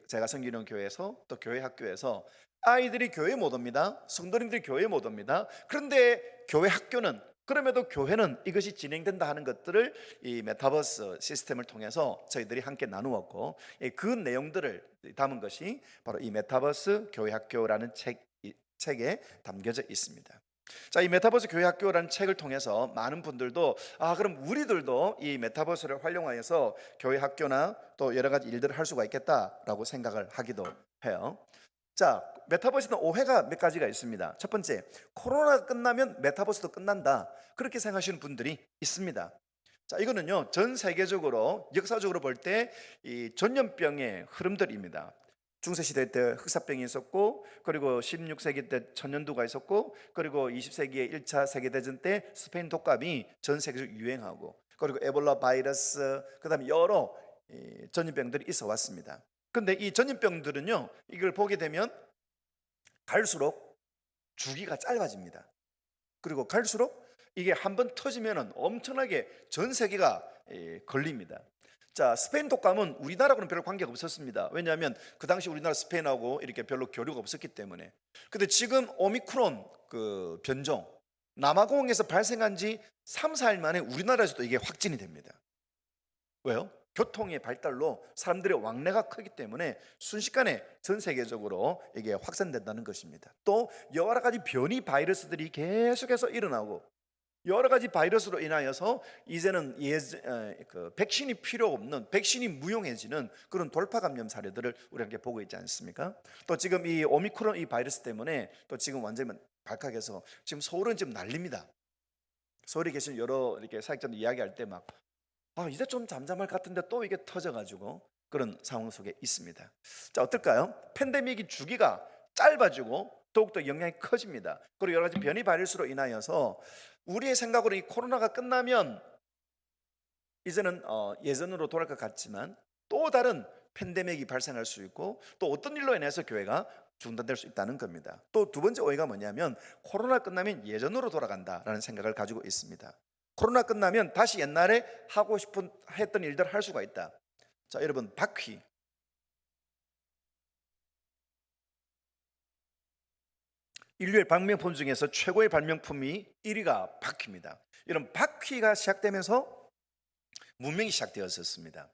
C: 제가 섬기는 교회에서 또 교회 학교에서 아이들이 교회 못 옵니다. 성도님들이 교회 못 옵니다. 그런데 교회 학교는 그럼에도 교회는 이것이 진행된다 하는 것들을 이 메타버스 시스템을 통해서 저희들이 함께 나누었고 그 내용들을 담은 것이 바로 이 메타버스 교회 학교라는 책에 담겨져 있습니다. 자, 이 메타버스 교회 학교라는 책을 통해서 많은 분들도 그럼 우리들도 이 메타버스를 활용하여서 교회 학교나 또 여러 가지 일들을 할 수가 있겠다라고 생각을 하기도 해요. 자, 메타버스는 오해가 몇 가지가 있습니다. 첫 번째, 코로나가 끝나면 메타버스도 끝난다. 그렇게 생각하시는 분들이 있습니다. 자, 이거는요, 전 세계적으로 역사적으로 볼 때 이 전염병의 흐름들입니다. 중세시대 때 흑사병이 있었고, 그리고 16세기 때 천연두가 있었고, 그리고 20세기의 1차 세계대전 때 스페인 독감이 전 세계적으로 유행하고, 그리고 에볼라 바이러스, 그 다음에 여러 전염병들이 있어 왔습니다. 근데 이 전염병들은요, 이걸 보게 되면 갈수록 주기가 짧아집니다. 그리고 갈수록 이게 한번 터지면 엄청나게 전 세계가 걸립니다. 자, 스페인 독감은 우리나라하고는 별로 관계가 없었습니다. 왜냐하면 그 당시 우리나라 스페인하고 이렇게 별로 교류가 없었기 때문에. 근데 지금 오미크론 그 변종 남아공에서 발생한 지 3, 4일 만에 우리나라에서도 이게 확진이 됩니다. 왜요? 교통의 발달로 사람들의 왕래가 크기 때문에 순식간에 전 세계적으로 이게 확산된다는 것입니다. 또 여러 가지 변이 바이러스들이 계속해서 일어나고 여러 가지 바이러스로 인하여서 이제는 백신이 필요 없는, 백신이 무용해지는 그런 돌파 감염 사례들을 우리가 함께 보고 있지 않습니까? 또 지금 이 오미크론 이 바이러스 때문에 또 지금 완전히 발칵해서 지금 서울은 지금 난립니다. 서울에 계신 여러 이렇게 사역자들 이야기할 때 막 이제 좀 잠잠할 것 같은데 또 이게 터져가지고 그런 상황 속에 있습니다. 자, 어떨까요? 팬데믹이 주기가 짧아지고 더욱더 영향이 커집니다. 그리고 여러 가지 변이 바이러스로 인하여서 우리의 생각으로 이 코로나가 끝나면 이제는 예전으로 돌아갈 것 같지만 또 다른 팬데믹이 발생할 수 있고 또 어떤 일로 인해서 교회가 중단될 수 있다는 겁니다. 또 두 번째 오해가 뭐냐면 코로나 끝나면 예전으로 돌아간다라는 생각을 가지고 있습니다. 코로나 끝나면 다시 옛날에 하고 싶은 했던 일들을 할 수가 있다. 자, 여러분 바퀴 인류의 발명품 중에서 최고의 발명품이 1위가 바퀴입니다. 여러분 바퀴가 시작되면서 문명이 시작되었었습니다.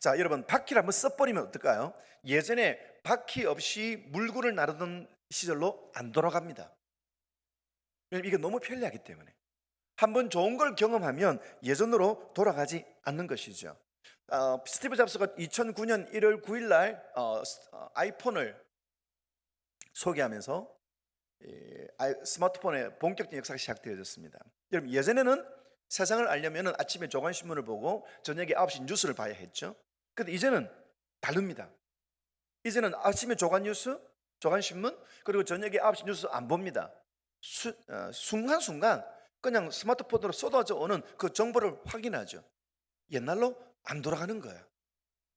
C: 자, 여러분 바퀴를 한번 써버리면 어떨까요? 예전에 바퀴 없이 물구를 나르던 시절로 안 돌아갑니다. 왜냐면 이게 너무 편리하기 때문에. 한번 좋은 걸 경험하면 예전으로 돌아가지 않는 것이죠. 스티브 잡스가 2009년 1월 9일 날 아이폰을 소개하면서 스마트폰의 본격적인 역사가 시작되어졌습니다. 여러분 예전에는 세상을 알려면 아침에 조간신문을 보고 저녁에 9시 뉴스를 봐야 했죠. 그런데 이제는 다릅니다. 이제는 아침에 조간뉴스, 조간신문 그리고 저녁에 9시 뉴스 안 봅니다. 순간순간 그냥 스마트폰으로 쏟아져 오는 그 정보를 확인하죠. 옛날로 안 돌아가는 거예요.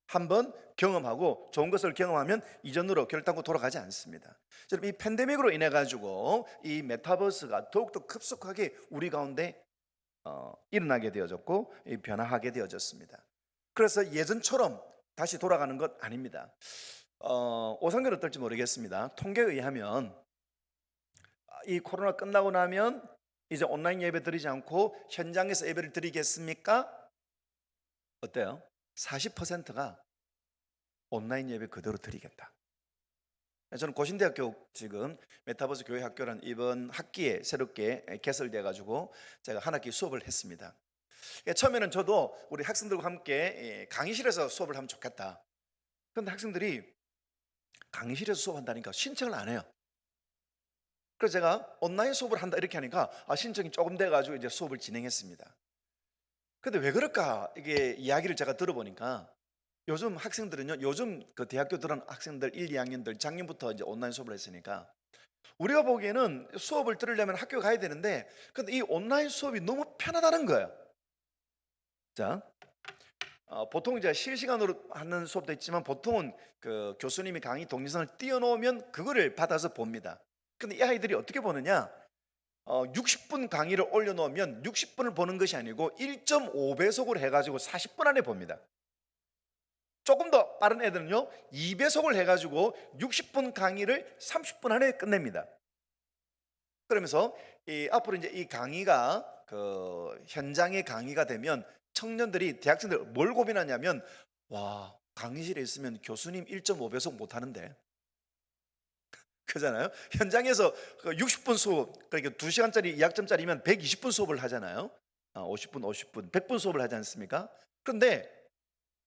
C: 한번 경험하고 좋은 것을 경험하면 이전으로 결단코 돌아가지 않습니다. 이 팬데믹으로 인해 가지고 이 메타버스가 더욱더 급속하게 우리 가운데 일어나게 되어졌고 변화하게 되어졌습니다. 그래서 예전처럼 다시 돌아가는 것 아닙니다. 오상균 어떨지 모르겠습니다. 통계에 의하면 이 코로나 끝나고 나면 이제 온라인 예배 드리지 않고 현장에서 예배를 드리겠습니까? 어때요? 40%가 온라인 예배 그대로 드리겠다. 저는 고신대학교 지금 메타버스 교회 학교란 이번 학기에 새롭게 개설돼 가지고 제가 한 학기 수업을 했습니다. 처음에는 저도 우리 학생들과 함께 강의실에서 수업을 하면 좋겠다. 그런데 학생들이 강의실에서 수업한다니까 신청을 안 해요. 그래서 제가 온라인 수업을 한다 이렇게 하니까 신청이 조금 돼가지고 이제 수업을 진행했습니다. 근데 왜 그럴까 이게 이야기를 제가 들어보니까 요즘 학생들은요, 요즘 그 대학교 들어온 학생들 1, 2학년들 작년부터 이제 온라인 수업을 했으니까 우리가 보기에는 수업을 들으려면 학교 가야 되는데 근데 이 온라인 수업이 너무 편하다는 거예요. 자, 보통 이제 실시간으로 하는 수업도 있지만 보통은 그 교수님이 강의 동영상을 띄워놓으면 그거를 받아서 봅니다. 근데 이 아이들이 어떻게 보느냐? 60분 강의를 올려놓으면 60분을 보는 것이 아니고 1.5배속으로 해가지고 40분 안에 봅니다. 조금 더 빠른 애들은요 2배속을 해가지고 60분 강의를 30분 안에 끝냅니다. 그러면서 앞으로 이제 이 강의가 그 현장의 강의가 되면 청년들이 대학생들 뭘 고민하냐면 와 강의실에 있으면 교수님 1.5배속 못 하는데 그잖아요. 현장에서 60분 수업 그러니까 2시간짜리 2학점짜리면 120분 수업을 하잖아요. 50분 100분 수업을 하지 않습니까? 그런데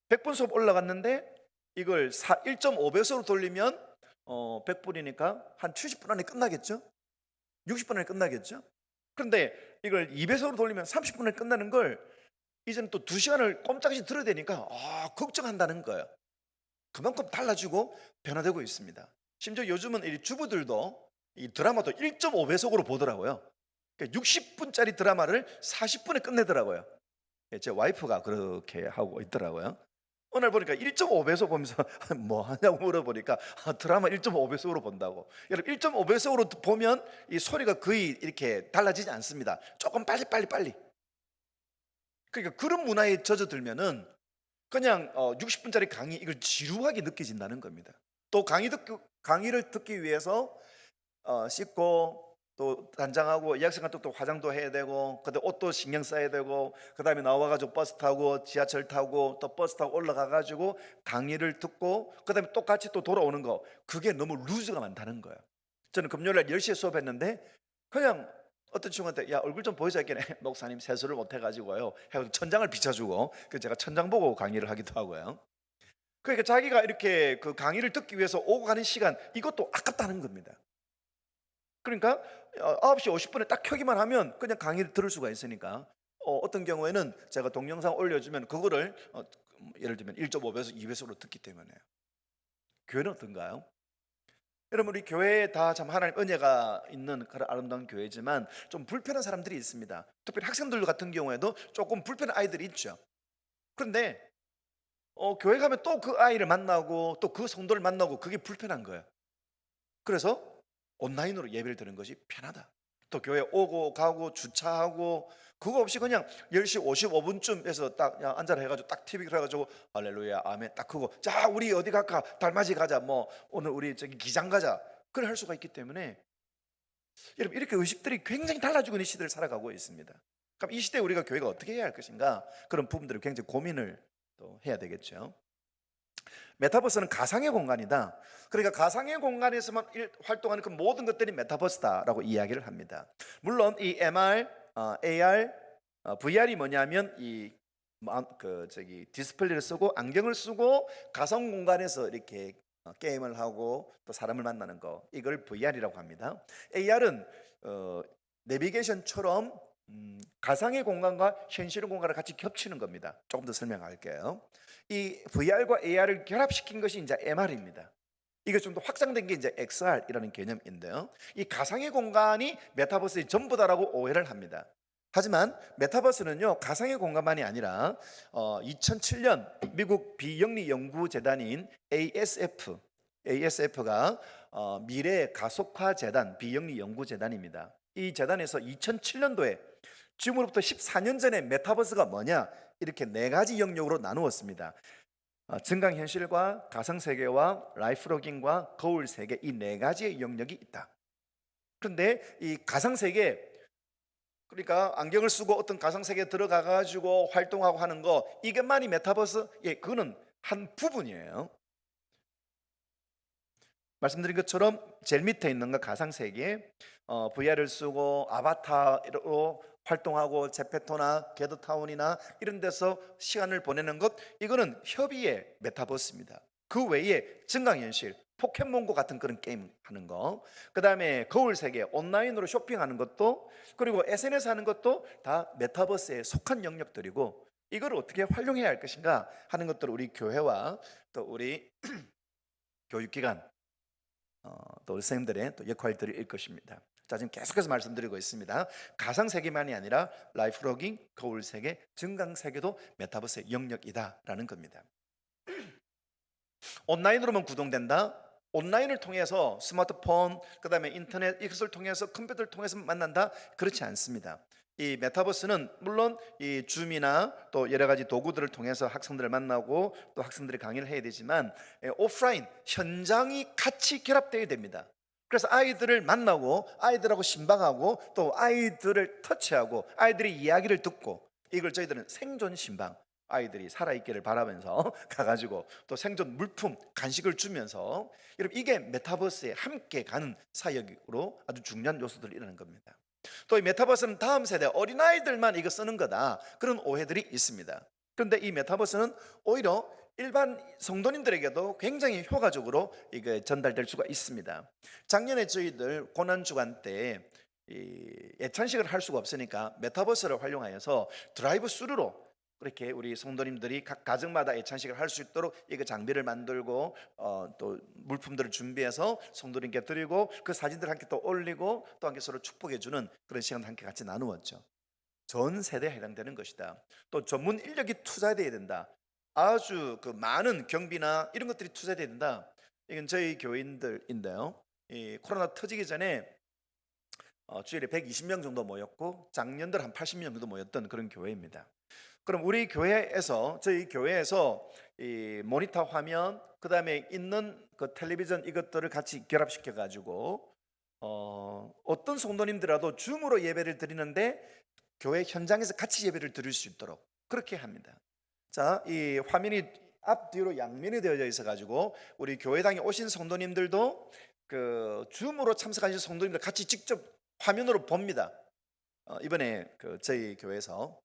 C: 100분 수업 올라갔는데 이걸 1.5배속으로 돌리면 100분이니까 한 70분 안에 끝나겠죠? 60분 안에 끝나겠죠? 그런데 이걸 2배속으로 돌리면 30분 안에 끝나는 걸 이제는 또 2시간을 꼼짝없이 들어야 되니까 걱정한다는 거예요. 그만큼 달라지고 변화되고 있습니다. 심지어 요즘은 이 주부들도 이 드라마도 1.5배속으로 보더라고요. 그러니까 60분짜리 드라마를 40분에 끝내더라고요. 제 와이프가 그렇게 하고 있더라고요. 오늘 보니까 1.5배속 보면서 뭐 하냐고 물어보니까 드라마 1.5배속으로 본다고. 여러분 1.5배속으로 보면 이 소리가 거의 이렇게 달라지지 않습니다. 조금 빨리. 그러니까 그런 문화에 젖어들면은 그냥 60분짜리 강의 이걸 지루하게 느껴진다는 겁니다. 또 강의를 듣기 위해서 씻고 또 단장하고 이 학생한테 또 화장도 해야 되고 그다음 옷도 신경 써야 되고 그다음에 나와가지고 버스 타고 지하철 타고 또 버스 타고 올라가가지고 강의를 듣고 그다음에 똑같이 또 돌아오는 거 그게 너무 루즈가 많다는 거예요. 저는 금요일날 10시에 수업했는데 그냥 어떤 친구한테 야 얼굴 좀 보여줘 했겠네. 목사님 세수를 못 해가지고요 해가지고 천장을 비춰주고 그 제가 천장 보고 강의를 하기도 하고요. 그러니까 자기가 이렇게 그 강의를 듣기 위해서 오고 가는 시간 이것도 아깝다는 겁니다. 그러니까 9시 50분에 딱 켜기만 하면 그냥 강의를 들을 수가 있으니까 어떤 경우에는 제가 동영상 올려주면 그거를 예를 들면 1.5배속 2배속으로 듣기 때문에요. 교회는 어떤가요? 여러분 우리 교회에 다 참 하나님 은혜가 있는 그런 아름다운 교회지만 좀 불편한 사람들이 있습니다. 특별히 학생들 같은 경우에도 조금 불편한 아이들이 있죠. 그런데 교회 가면 또 그 아이를 만나고 또 그 성도를 만나고 그게 불편한 거예요. 그래서 온라인으로 예배를 드리는 것이 편하다. 또 교회 오고 가고 주차하고 그거 없이 그냥 10시 55분쯤에서 딱 앉아라 해가지고 딱 TV 켜가지고 할렐루야 아멘 딱 그거 자 우리 어디 갈까 달맞이 가자 뭐 오늘 우리 저기 기장 가자 그걸 할 수가 있기 때문에 여러분 이렇게 의식들이 굉장히 달라지고 있는 시대를 살아가고 있습니다. 그럼 이 시대에 우리가 교회가 어떻게 해야 할 것인가 그런 부분들을 굉장히 고민을 또 해야 되겠죠. 메타버스는 가상의 공간이다. 그러니까 가상의 공간에서만 활동하는 그 모든 것들이 메타버스다라고 이야기를 합니다. 물론 이 MR, AR, VR이 뭐냐면 디스플레이를 쓰고 안경을 쓰고 가상 공간에서 이렇게 게임을 하고 또 사람을 만나는 거 이걸 VR이라고 합니다. AR은 내비게이션처럼 가상의 공간과 현실의 공간을 같이 겹치는 겁니다. 조금 더 설명할게요. 이 VR과 AR을 결합시킨 것이 이제 MR입니다. 이게 좀 더 확장된 게 이제 XR이라는 개념인데요. 이 가상의 공간이 메타버스의 전부다라고 오해를 합니다. 하지만 메타버스는요 가상의 공간만이 아니라 2007년 미국 비영리 연구 재단인 ASF가 미래 가속화 재단 비영리 연구 재단입니다. 이 재단에서 2007년도에 지금으로부터 14년 전에 메타버스가 뭐냐 이렇게 네 가지 영역으로 나누었습니다. 증강현실과 가상세계와 라이프로깅과 거울세계, 이 네 가지의 영역이 있다. 그런데 이 가상세계, 그러니까 안경을 쓰고 어떤 가상세계에 들어가 가지고 활동하고 하는 거, 이것만이 메타버스? 예, 그거는 한 부분이에요. 말씀드린 것처럼 제일 밑에 있는 거 가상세계, VR을 쓰고 아바타로 활동하고 제페토나 게더타운이나 이런 데서 시간을 보내는 것, 이거는 협의의 메타버스입니다. 그 외에 증강현실, 포켓몬고 같은 그런 게임 하는 거, 그 다음에 거울세계, 온라인으로 쇼핑하는 것도, 그리고 SNS 하는 것도 다 메타버스에 속한 영역들이고, 이걸 어떻게 활용해야 할 것인가 하는 것들을 우리 교회와 또 우리 교육기관, 또 선생님들의 또 역할들일 것입니다. 자, 지금 계속해서 말씀드리고 있습니다. 가상세계만이 아니라 라이프로깅, 거울세계, 증강세계도 메타버스의 영역이다라는 겁니다. 온라인으로만 구동된다? 온라인을 통해서 스마트폰, 그 다음에 인터넷, 이것을 통해서 컴퓨터를 통해서 만난다? 그렇지 않습니다. 이 메타버스는 물론 이 줌이나 또 여러 가지 도구들을 통해서 학생들을 만나고 또 학생들이 강의를 해야 되지만, 오프라인, 현장이 같이 결합되어야 됩니다. 그래서 아이들을 만나고 아이들하고 신방하고 또 아이들을 터치하고 아이들의 이야기를 듣고, 이걸 저희들은 생존 신방, 아이들이 살아있기를 바라면서 가가지고 또 생존 물품, 간식을 주면서, 여러분 이게 메타버스에 함께 가는 사역으로 아주 중요한 요소들이라는 겁니다. 또 이 메타버스는 다음 세대 어린아이들만 이거 쓰는 거다, 그런 오해들이 있습니다. 그런데 이 메타버스는 오히려 일반 성도님들에게도 굉장히 효과적으로 이게 전달될 수가 있습니다. 작년에 저희들 고난주간 때 예찬식을 할 수가 없으니까 메타버스를 활용하여서 드라이브 스루로 그렇게 우리 성도님들이 각 가정마다 예찬식을 할 수 있도록 이거 장비를 만들고 또 물품들을 준비해서 성도님께 드리고, 그 사진들 함께 또 올리고 또 함께 서로 축복해 주는 그런 시간을 함께 같이 나누었죠. 전 세대에 해당되는 것이다. 또 전문 인력이 투자돼야 된다. 아주 그 많은 경비나 이런 것들이 투자돼야 된다. 이건 저희 교인들인데요. 이 코로나 터지기 전에 주일에 120명 정도 모였고 작년들 한 80명 정도 모였던 그런 교회입니다. 그럼 우리 교회에서, 저희 교회에서 이 모니터 화면, 그 다음에 있는 그 텔레비전, 이것들을 같이 결합시켜 가지고 어떤 성도님들라도 줌으로 예배를 드리는데 교회 현장에서 같이 예배를 드릴 수 있도록 그렇게 합니다. 자, 이 화면이 앞뒤로 양면이 되어져 있어 가지고 우리 교회당에 오신 성도님들도 그 줌으로 참석하신 성도님들 같이 직접 화면으로 봅니다. 이번에 그 저희 교회에서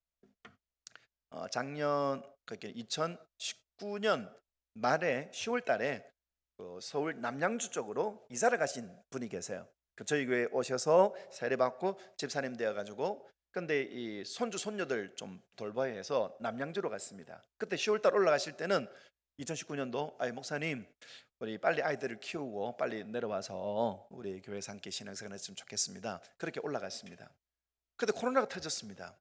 C: 작년, 그렇게 2019년 말에 10월 달에 그 서울 남양주 쪽으로 이사를 가신 분이 계세요. 그 저희 교회에 오셔서 세례받고 집사님 되어가지고, 근데 이 손주 손녀들 좀 돌봐야 해서 남양주로 갔습니다. 그때 10월 달 올라가실 때는 2019년도 목사님 우리 빨리 아이들을 키우고 빨리 내려와서 우리 교회에서 함께 신앙생활 했으면 좋겠습니다. 그렇게 올라갔습니다. 근데 코로나가 터졌습니다.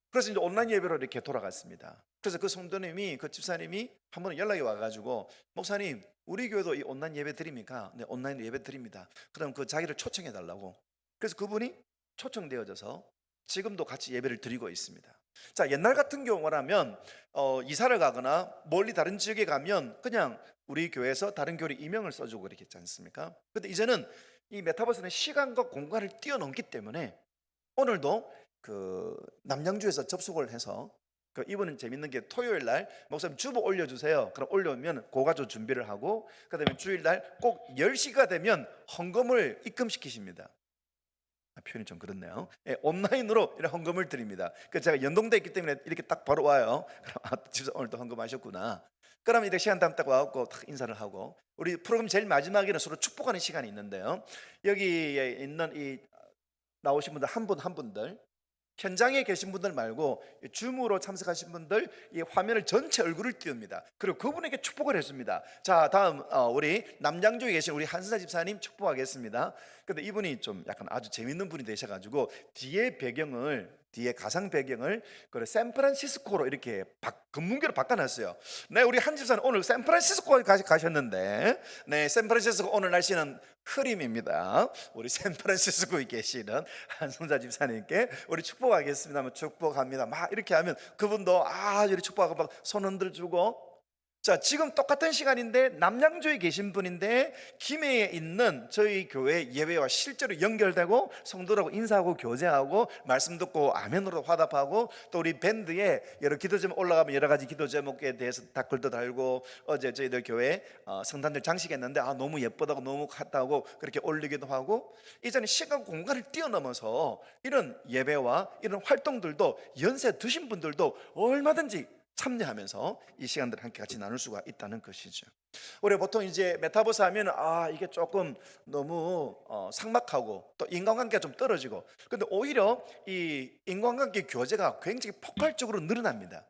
C: 그래서 이제 온라인 예배로 이렇게 돌아갔습니다. 그래서 그 성도님이, 그 집사님이 한 번 연락이 와가지고, 목사님 우리 교회도 이 온라인 예배 드립니까? 네, 온라인 예배 드립니다. 그럼 그 자기를 초청해 달라고. 그래서 그분이 초청되어져서 지금도 같이 예배를 드리고 있습니다. 자, 옛날 같은 경우라면 이사를 가거나 멀리 다른 지역에 가면 그냥 우리 교회에서 다른 교회 임명을 써주고 그렇게 했지 않습니까? 근데 이제는 이 메타버스는 시간과 공간을 뛰어넘기 때문에 오늘도 그 남양주에서 접속을 해서, 그 이분은 재밌는 게 토요일 날 목사님 주보 올려주세요. 그럼 올려오면 고가조 준비를 하고, 그다음에 주일 날 꼭 10시가 되면 헌금을 입금시키십니다. 표현이 좀 그렇네요. 온라인으로 이렇게 헌금을 드립니다. 그 제가 연동돼 있기 때문에 이렇게 딱 바로 와요. 그럼 집사 오늘도 헌금하셨구나. 그러면 이렇게 시간 딱 와갖고 딱 인사를 하고, 우리 프로그램 제일 마지막에는 서로 축복하는 시간이 있는데요. 여기에 있는 이 나오신 분들 한 분 한 분들, 현장에 계신 분들 말고 줌으로 참석하신 분들, 이 화면을 전체 얼굴을 띄웁니다. 그리고 그분에게 축복을 했습니다. 자, 다음 우리 남양주에 계신 우리 한선사 집사님 축복하겠습니다. 근데 이분이 좀 약간 아주 재밌는 분이 되셔가지고 뒤에 배경을 뒤에 가상 배경을 그 샌프란시스코로 이렇게 금문교로 바꿔놨어요. 네, 우리 한 집사는 오늘 샌프란시스코 가셨는데, 네, 샌프란시스코 오늘 날씨는 흐림입니다. 우리 샌프란시스코에 계시는 한송자 집사님께 우리 축복하겠습니다. 축복합니다. 막 이렇게 하면 그분도 이렇게 축복하고 막 손 흔들주고. 자, 지금 똑같은 시간인데 남양주에 계신 분인데 김해에 있는 저희 교회 예배와 실제로 연결되고 성도들하고 인사하고 교제하고 말씀 듣고 아멘으로 화답하고, 또 우리 밴드에 여러 기도 제목 올라가면 여러 가지 기도 제목에 대해서 댓글도 달고, 어제 저희들 교회 성단들 장식했는데 너무 예쁘다고 너무 같다고 그렇게 올리기도 하고, 이제는 시간 공간을 뛰어넘어서 이런 예배와 이런 활동들도 연세 드신 분들도 얼마든지 참여하면서 이 시간들을 함께 같이 나눌 수가 있다는 것이죠. 우리 보통 이제 메타버스 하면 이게 조금 너무 삭막하고 또 인간관계가 좀 떨어지고, 근데 오히려 이 인간관계 교제가 굉장히 폭발적으로 늘어납니다.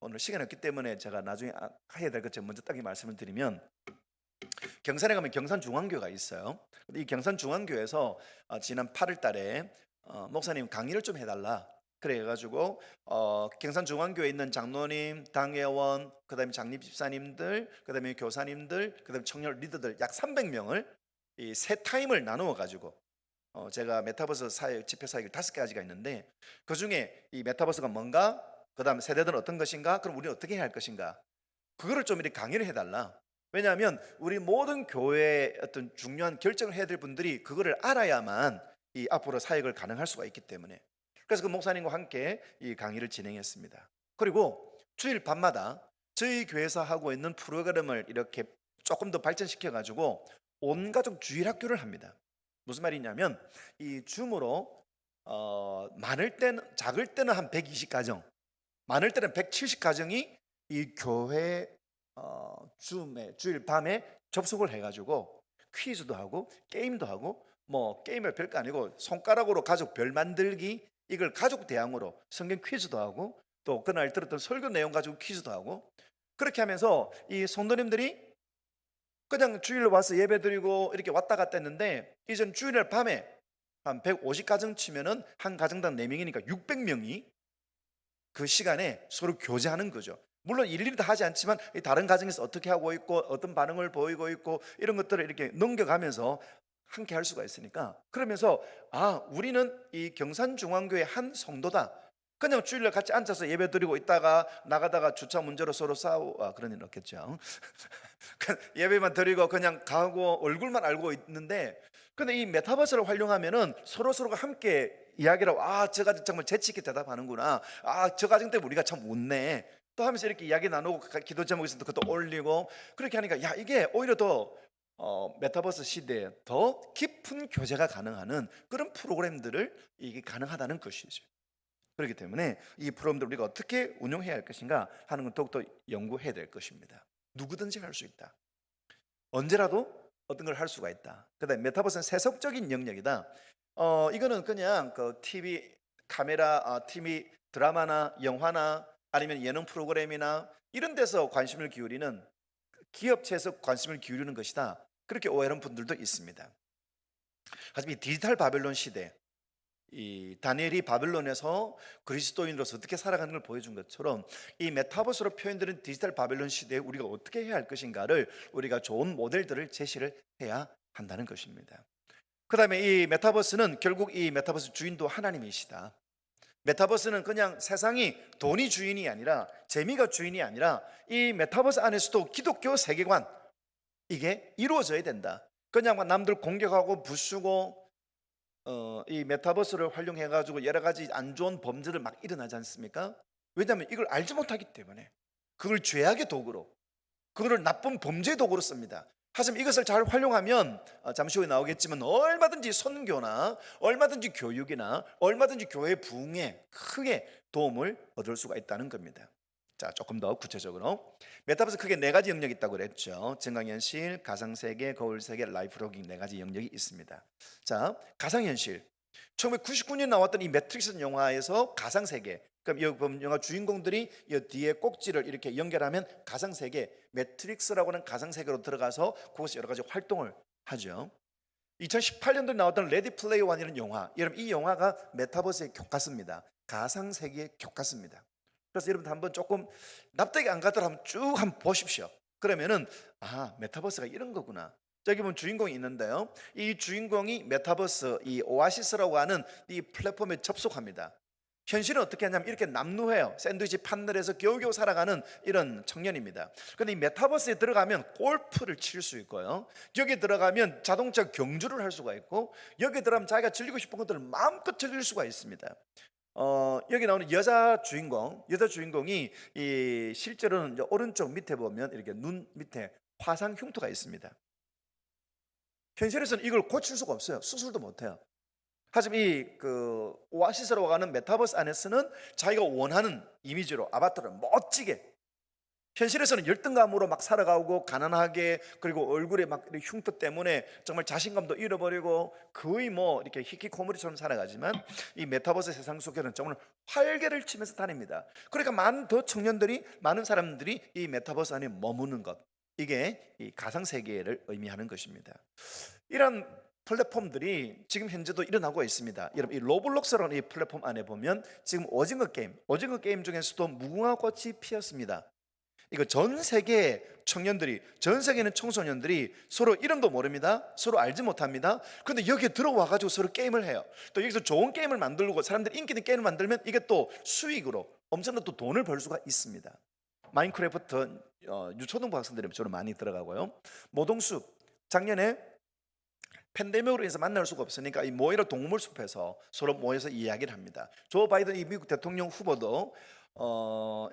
C: 오늘 시간이 없기 때문에 제가 나중에 해야 될 것 먼저 딱 말씀을 드리면, 경산에 가면 경산중앙교회가 있어요. 이 경산중앙교회에서 지난 8월 달에 목사님 강의를 좀 해달라 그래가지고 경산중앙교회에 있는 장로님, 당회원, 그다음에 장립 집사님들, 그다음에 교사님들, 그다음에 청년 리더들 약 300명을 이 세 타임을 나누어 가지고 제가 메타버스 사역 집회 사역을 5가지가 있는데, 그 중에 이 메타버스가 뭔가, 그다음 세대들은 어떤 것인가, 그럼 우리는 어떻게 해야 할 것인가, 그거를 좀 이렇게 강의를 해달라. 왜냐하면 우리 모든 교회의 어떤 중요한 결정을 해야 될 분들이 그거를 알아야만 이 앞으로 사역을 가능할 수가 있기 때문에, 그래서 그 목사님과 함께 이 강의를 진행했습니다. 그리고 주일 밤마다 저희 교회에서 하고 있는 프로그램을 이렇게 조금 더 발전시켜 가지고 온 가족 주일 학교를 합니다. 무슨 말이냐면, 이 줌으로 많을 때는, 작을 때는 한 120가정, 많을 때는 170가정이 이 교회 줌에 주일 밤에 접속을 해가지고 퀴즈도 하고 게임도 하고, 뭐 게임을 별거 아니고 손가락으로 가족 별 만들기, 이걸 가족 대항으로 성경 퀴즈도 하고, 또 그날 들었던 설교 내용 가지고 퀴즈도 하고, 그렇게 하면서 이 성도님들이 그냥 주일로 와서 예배 드리고 이렇게 왔다 갔다 했는데, 이젠 주일 밤에 한 150가정 치면은 한 가정당 4명이니까 600명이 그 시간에 서로 교제하는 거죠. 물론 일일이 다 하지 않지만 다른 가정에서 어떻게 하고 있고 어떤 반응을 보이고 있고 이런 것들을 이렇게 넘겨가면서 함께 할 수가 있으니까, 그러면서 우리는 이 경산중앙교회 한 성도다. 그냥 주일날 같이 앉아서 예배 드리고 있다가 나가다가 주차 문제로 서로 싸우고 그런 일은 없겠죠. 예배만 드리고 그냥 가고 얼굴만 알고 있는데, 근데 이 메타버스를 활용하면은 서로가 함께 이야기를 하고, 저 가정 정말 재치 있게 대답하는구나, 저 가정 때문에 우리가 참 웃네, 또 하면서 이렇게 이야기 나누고 기도 제목이 있어도 그것도 올리고, 그렇게 하니까 이게 오히려 더 메타버스 시대에 더 깊은 교제가 가능한 그런 프로그램들을 이게 가능하다는 것이죠. 그렇기 때문에 이 프로그램들 우리가 어떻게 운영해야 할 것인가 하는 건 더욱더 연구해야 될 것입니다. 누구든지 할 수 있다. 언제라도 어떤 걸 할 수가 있다. 그다음에 메타버스는 세속적인 영역이다. 이거는 그냥 그 TV 카메라, TV 드라마나 영화나 아니면 예능 프로그램이나 이런 데서 관심을 기울이는, 기업체에서 관심을 기울이는 것이다, 그렇게 오해하는 분들도 있습니다. 하지만 이 디지털 바벨론 시대, 이 다니엘이 바벨론에서 그리스도인으로서 어떻게 살아가는 걸 보여준 것처럼 이 메타버스로 표현되는 디지털 바벨론 시대에 우리가 어떻게 해야 할 것인가를 우리가 좋은 모델들을 제시를 해야 한다는 것입니다. 그 다음에 이 메타버스는 결국 이 메타버스 주인도 하나님이시다. 메타버스는 그냥 세상이 돈이 주인이 아니라, 재미가 주인이 아니라 이 메타버스 안에서도 기독교 세계관, 이게 이루어져야 된다. 그냥 남들 공격하고 부수고 이 메타버스를 활용해 가지고 여러 가지 안 좋은 범죄들 막 일어나지 않습니까? 왜냐하면 이걸 알지 못하기 때문에 그걸 죄악의 도구로, 그거를 나쁜 범죄의 도구로 씁니다. 하지만 이것을 잘 활용하면 잠시 후에 나오겠지만 얼마든지 선교나 얼마든지 교육이나 얼마든지 교회 부흥에 크게 도움을 얻을 수가 있다는 겁니다. 자, 조금 더 구체적으로 메타버스 크게 4가지 영역이 있다고 그랬죠. 증강현실, 가상세계, 거울세계, 라이프로깅 4가지 영역이 있습니다. 자, 가상현실, 1999년 나왔던 이 매트릭스 영화에서 가상세계, 그럼 이 영화 주인공들이 이 뒤에 꼭지를 이렇게 연결하면 가상세계, 매트릭스라고 하는 가상세계로 들어가서 그곳에 여러 가지 활동을 하죠. 2018년도에 나왔던 레디 플레이 원이라는 영화, 여러분 이 영화가 메타버스의 교과서입니다. 가상 세계의 교과서입니다. 그래서 여러분 한번 조금 납득이 안 가더라도 쭉 한번 보십시오. 그러면은 메타버스가 이런 거구나. 저기 보면 주인공이 있는데요. 이 주인공이 메타버스 이 오아시스라고 하는 이 플랫폼에 접속합니다. 현실은 어떻게 하냐면 이렇게 남루해요. 샌드위치 판넬에서 겨우겨우 살아가는 이런 청년입니다. 그런데 이 메타버스에 들어가면 골프를 칠 수 있고요. 여기 들어가면 자동차 경주를 할 수가 있고, 여기 들어가면 자기가 즐기고 싶은 것들을 마음껏 즐길 수가 있습니다. 여기 나오는 여자 주인공이 이 실제로는 이제 오른쪽 밑에 보면 이렇게 눈 밑에 화상 흉터가 있습니다. 현실에서는 이걸 고칠 수가 없어요. 수술도 못해요. 하지만 이 오아시스라고 하는 메타버스 안에서는 자기가 원하는 이미지로 아바타를 멋지게, 현실에서는 열등감으로 막 살아가고 가난하게, 그리고 얼굴에 막 흉터 때문에 정말 자신감도 잃어버리고 거의 뭐 이렇게 히키코모리처럼 살아가지만, 이 메타버스 세상 속에는 정말 활개를 치면서 다닙니다. 그러니까 많은 사람들이 이 메타버스 안에 머무는 것, 이게 이 가상 세계를 의미하는 것입니다. 이런 플랫폼들이 지금 현재도 일어나고 있습니다. 여러분, 이 로블록스라는 이 플랫폼 안에 보면 지금 오징어 게임 중에서도 무궁화 꽃이 피었습니다. 이거 전 세계 청년들이, 전 세계는 청소년들이 서로 이름도 모릅니다. 서로 알지 못합니다. 그런데 여기에 들어와 가지고 서로 게임을 해요. 또 여기서 좋은 게임을 만들고 사람들이 인기 있는 게임을 만들면 이게 또 수익으로 엄청난 또 돈을 벌 수가 있습니다. 마인크래프트 유초등부 학생들이 저는 많이 들어가고요. 모동숲, 작년에 팬데믹으로 인해서 만날 수가 없으니까 이 모이라 동물숲에서 서로 모여서 이야기를 합니다. 조 바이든 이 미국 대통령 후보도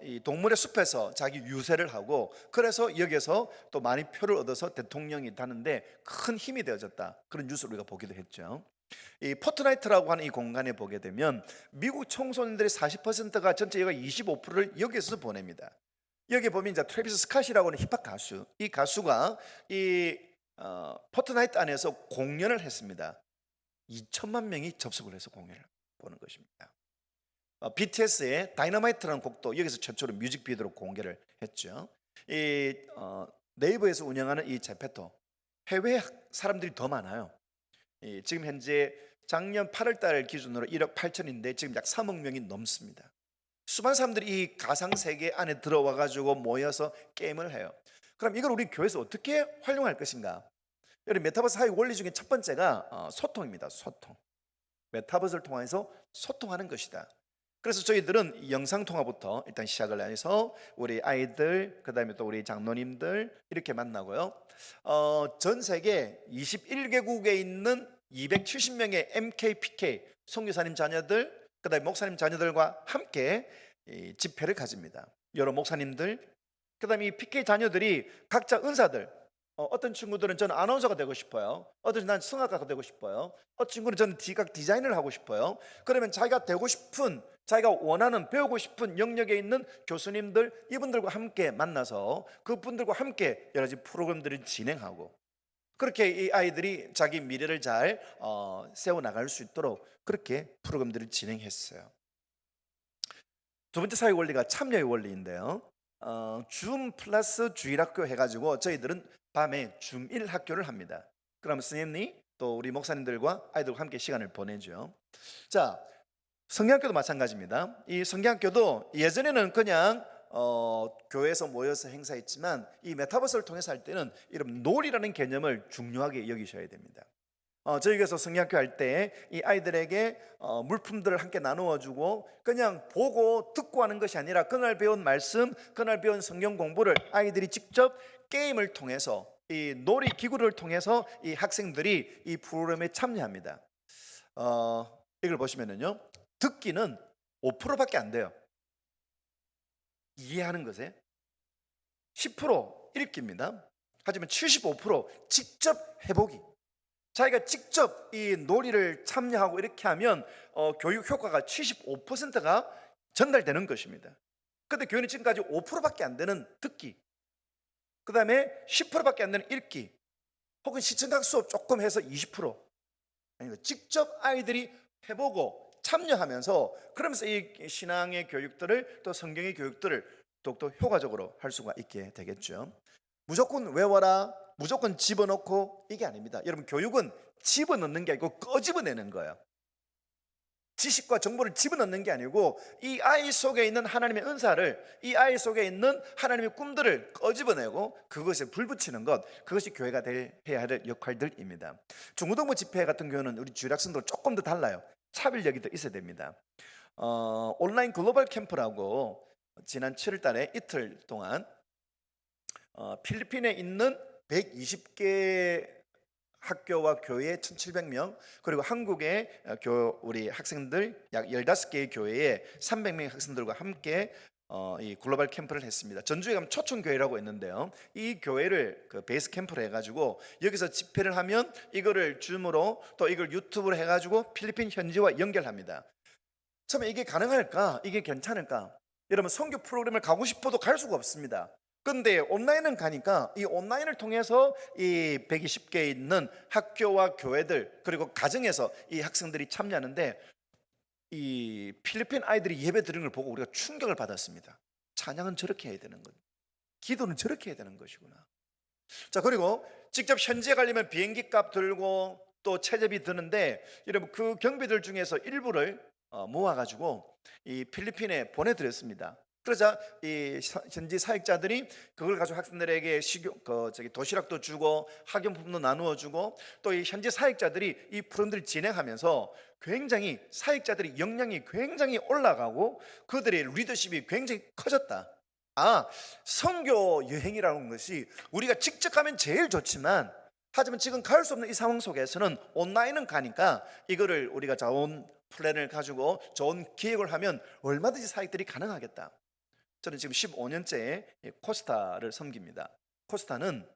C: 이 동물의 숲에서 자기 유세를 하고, 그래서 여기서 또 많이 표를 얻어서 대통령이 되는데 큰 힘이 되어졌다, 그런 뉴스를 우리가 보기도 했죠. 이 포트나이트라고 하는 이 공간에 보게 되면 미국 청소년들의 40%가 전체 여가 25%를 여기서 보냅니다. 여기 보면 이제 트래비스 스캇이라고 하는 힙합 가수, 이 가수가 이 포트나이트 안에서 공연을 했습니다. 2천만 명이 접속을 해서 공연을 보는 것입니다. BTS의 다이너마이트라는 곡도 여기서 최초로 뮤직비디오로 공개를 했죠. 이 네이버에서 운영하는 이 제페토, 해외 사람들이 더 많아요. 지금 현재 작년 8월 달 기준으로 1억 8천인데 지금 약 3억 명이 넘습니다. 수많은 사람들이 이 가상 세계 안에 들어와 가지고 모여서 게임을 해요. 그럼 이걸 우리 교회에서 어떻게 활용할 것인가? 여러분, 메타버스 사회 원리 중에 첫 번째가 소통입니다. 소통. 메타버스를 통해서 소통하는 것이다. 그래서 저희들은 영상통화부터 일단 시작을 해서 우리 아이들, 그다음에 또 우리 장로님들 이렇게 만나고요. 전 세계 21개국에 있는 270명의 MKPK 선교사님 자녀들, 그다음에 목사님 자녀들과 함께 이 집회를 가집니다. 여러 목사님들, 그다음에 이 PK 자녀들이 각자 은사들, 어떤 친구들은 저는 아나운서가 되고 싶어요. 어떤 난 성악가가 되고 싶어요. 어떤 친구는 저는 디각 디자인을 하고 싶어요. 그러면 자기가 되고 싶은, 자기가 원하는, 배우고 싶은 영역에 있는 교수님들, 이분들과 함께 만나서 그분들과 함께 여러 가지 프로그램들을 진행하고, 그렇게 이 아이들이 자기 미래를 잘 세워나갈 수 있도록 그렇게 프로그램들을 진행했어요. 두 번째 사회 원리가 참여의 원리인데요. 줌 플러스 주일학교 해가지고 저희들은 밤에 줌1 학교를 합니다. 그럼 스님이 또 우리 목사님들과 아이들과 함께 시간을 보내죠. 자, 성경학교도 마찬가지입니다. 이 성경학교도 예전에는 그냥 교회에서 모여서 행사했지만 이 메타버스를 통해서 할 때는 이런 놀이라는 개념을 중요하게 여기셔야 됩니다. 저희에서 성경학교 할 때 이 아이들에게 물품들을 함께 나누어 주고, 그냥 보고 듣고 하는 것이 아니라 그날 배운 말씀, 그날 배운 성경 공부를 아이들이 직접 게임을 통해서, 이 놀이 기구를 통해서 이 학생들이 이 프로그램에 참여합니다. 이걸 보시면은요, 듣기는 5%밖에 안 돼요. 이해하는 것에 10% 읽기입니다. 하지만 75% 직접 해보기. 자기가 직접 이 놀이를 참여하고 이렇게 하면 교육 효과가 75%가 전달되는 것입니다. 그런데 교회는 지금까지 5%밖에 안 되는 듣기, 그 다음에 10%밖에 안 되는 읽기, 혹은 시청각 수업 조금 해서 20%, 아니, 직접 아이들이 해보고 참여하면서, 그러면서 이 신앙의 교육들을, 또 성경의 교육들을 더욱더 효과적으로 할 수가 있게 되겠죠. 무조건 외워라, 무조건 집어넣고, 이게 아닙니다. 여러분, 교육은 집어넣는 게 아니고 꺼집어내는 거예요. 지식과 정보를 집어넣는 게 아니고 이 아이 속에 있는 하나님의 은사를, 이 아이 속에 있는 하나님의 꿈들을 꺼집어내고 그것에 불 붙이는 것, 그것이 교회가 해야 할 역할들입니다. 중고등부 집회 같은 경우는 우리 주일학생들 조금 더 달라요. 차별력이 더 있어야 됩니다. 온라인 글로벌 캠프라고 지난 7월 달에 이틀 동안 필리핀에 있는 120개 학교와 교회 1,700명, 그리고 한국의 우리 학생들 약 15개의 교회에 300명의 학생들과 함께 이 글로벌 캠프를 했습니다. 전주에 가면 초청교회라고 있는데요, 이 교회를 그 베이스 캠프로 해가지고 여기서 집회를 하면 이거를 줌으로 또 이걸 유튜브로 해가지고 필리핀 현지와 연결합니다. 처음에 이게 가능할까? 이게 괜찮을까? 여러분, 선교 프로그램을 가고 싶어도 갈 수가 없습니다. 그런데 온라인은 가니까 이 온라인을 통해서 이 120개에 있는 학교와 교회들 그리고 가정에서 이 학생들이 참여하는데, 이 필리핀 아이들이 예배 드리는 걸 보고 우리가 충격을 받았습니다. 찬양은 저렇게 해야 되는 것, 기도는 저렇게 해야 되는 것이구나. 자, 그리고 직접 현지에 가려면 비행기 값 들고 또 체접이 드는데, 여러분 그 경비들 중에서 일부를 모아가지고 이 필리핀에 보내드렸습니다. 그러자 이 현지 사역자들이 그걸 가지고 학생들에게 도시락도 주고 학용품도 나누어 주고, 또 이 현지 사역자들이 이 프로그램들을 진행하면서 굉장히 사역자들이 역량이 굉장히 올라가고 그들의 리더십이 굉장히 커졌다. 선교 여행이라는 것이 우리가 직접 가면 제일 좋지만, 하지만 지금 갈 수 없는 이 상황 속에서는 온라인은 가니까 이거를 우리가 좋은 플랜을 가지고 좋은 기획을 하면 얼마든지 사역들이 가능하겠다. 저는 지금 15년째 코스타를 섬깁니다. 코스타는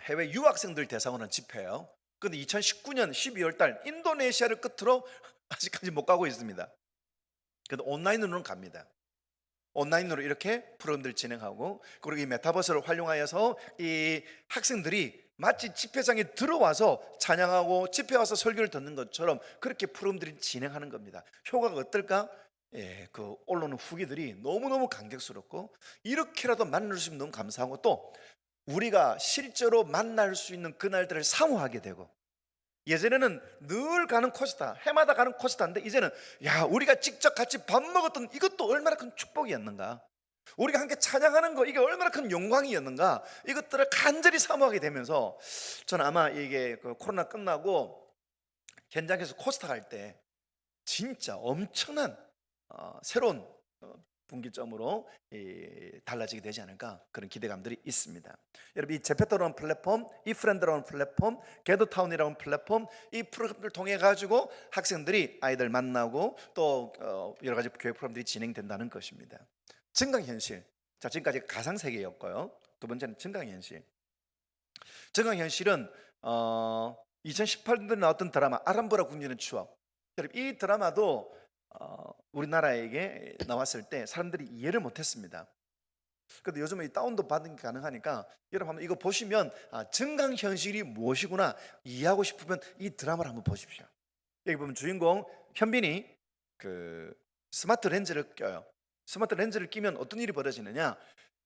C: 해외 유학생들 대상으로 한 집회예요. 그런데 2019년 12월 달 인도네시아를 끝으로 아직까지 못 가고 있습니다. 그래도 온라인으로는 갑니다. 온라인으로 이렇게 프로그램들 진행하고, 그리고 이 메타버스를 활용하여서 이 학생들이 마치 집회장에 들어와서 찬양하고 집회 와서 설교를 듣는 것처럼 그렇게 프로그램들이 진행하는 겁니다. 효과가 어떨까? 그 올라오는 후기들이 너무너무 감격스럽고, 이렇게라도 만날 수 있으면 너무 감사하고, 또 우리가 실제로 만날 수 있는 그날들을 사모하게 되고, 예전에는 늘 가는 코스타, 해마다 가는 코스타인데 이제는 우리가 직접 같이 밥 먹었던 이것도 얼마나 큰 축복이었는가, 우리가 함께 찬양하는 거 이게 얼마나 큰 영광이었는가, 이것들을 간절히 사모하게 되면서, 저는 아마 이게 코로나 끝나고 현장에서 코스타 갈 때 진짜 엄청난 새로운 분기점으로 달라지게 되지 않을까, 그런 기대감들이 있습니다. 여러분, 이 제페토라는 플랫폼, 이 프렌드라는 플랫폼, 게더타운이라는 플랫폼, 이 프로그램을 통해 가지고 학생들이 아이들 만나고 또 여러 가지 교육 프로그램들이 진행된다는 것입니다. 증강현실. 자, 지금까지 가상세계였고요. 두 번째는 증강현실. 증강현실은 2018년도에 나왔던 드라마 아람브라 궁전의 추억. 여러분, 이 드라마도 우리나라에게 나왔을 때 사람들이 이해를 못했습니다. 그런데 요즘은 이 다운도 받는 게 가능하니까 여러분 한번 이거 보시면 증강현실이 무엇이구나 이해하고 싶으면 이 드라마를 한번 보십시오. 여기 보면 주인공 현빈이 그 스마트 렌즈를 껴요. 스마트 렌즈를 끼면 어떤 일이 벌어지느냐,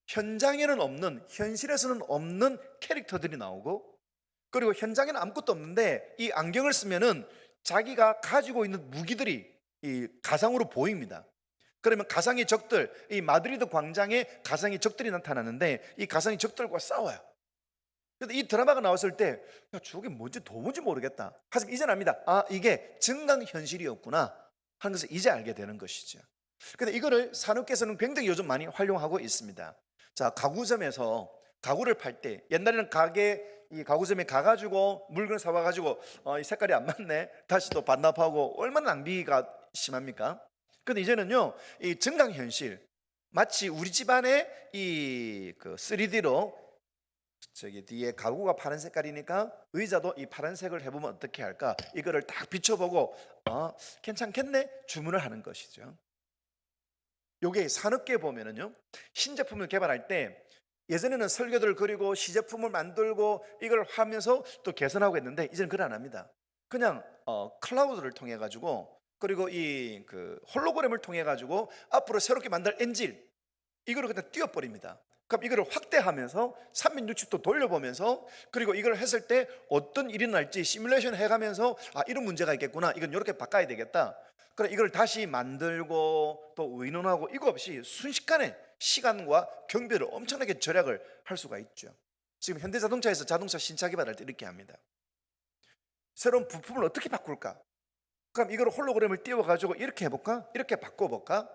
C: 현장에는 없는, 현실에서는 없는 캐릭터들이 나오고, 그리고 현장에는 아무것도 없는데 이 안경을 쓰면은 자기가 가지고 있는 무기들이 이 가상으로 보입니다. 그러면 가상의 적들, 이 마드리드 광장에 가상의 적들이 나타나는데 이 가상의 적들과 싸워요. 근데 이 드라마가 나왔을 때 저게 뭔지 도무지 모르겠다. 하지만 이제는 압니다. 이게 증강현실이었구나 하는 것을 이제 알게 되는 것이죠. 근데 이거를 산업계에서는 굉장히 요즘 많이 활용하고 있습니다. 자, 가구점에서 가구를 팔 때, 옛날에는 이 가구점에 가가지고 물건을 사와가지고 이 색깔이 안 맞네, 다시 또 반납하고, 얼마나 낭비가 심합니까? 근데 이제는요, 이 증강현실, 마치 우리 집안에 이 3D로 저기 뒤에 가구가 파란 색깔이니까 의자도 이 파란색을 해보면 어떻게 할까, 이거를 딱 비춰보고 괜찮겠네 주문을 하는 것이죠. 요게 산업계에 보면은요, 신제품을 개발할 때 예전에는 설계도를 그리고 시제품을 만들고 이걸 하면서 또 개선하고 했는데, 이제는 그걸 안 합니다. 그냥 클라우드를 통해 가지고, 그리고 이 홀로그램을 통해 가지고 앞으로 새롭게 만들 엔진, 이거를 그냥 띄워버립니다. 그럼 이거를 확대하면서 360도 돌려보면서, 그리고 이걸 했을 때 어떤 일이 날지 시뮬레이션 해가면서 이런 문제가 있겠구나, 이건 이렇게 바꿔야 되겠다. 그래 이걸 다시 만들고 또 의논하고, 이거 없이 순식간에 시간과 경비를 엄청나게 절약을 할 수가 있죠. 지금 현대자동차에서 자동차 신차 개발할 때 이렇게 합니다. 새로운 부품을 어떻게 바꿀까? 그럼 이걸 홀로그램을 띄워가지고 이렇게 해볼까? 이렇게 바꿔볼까?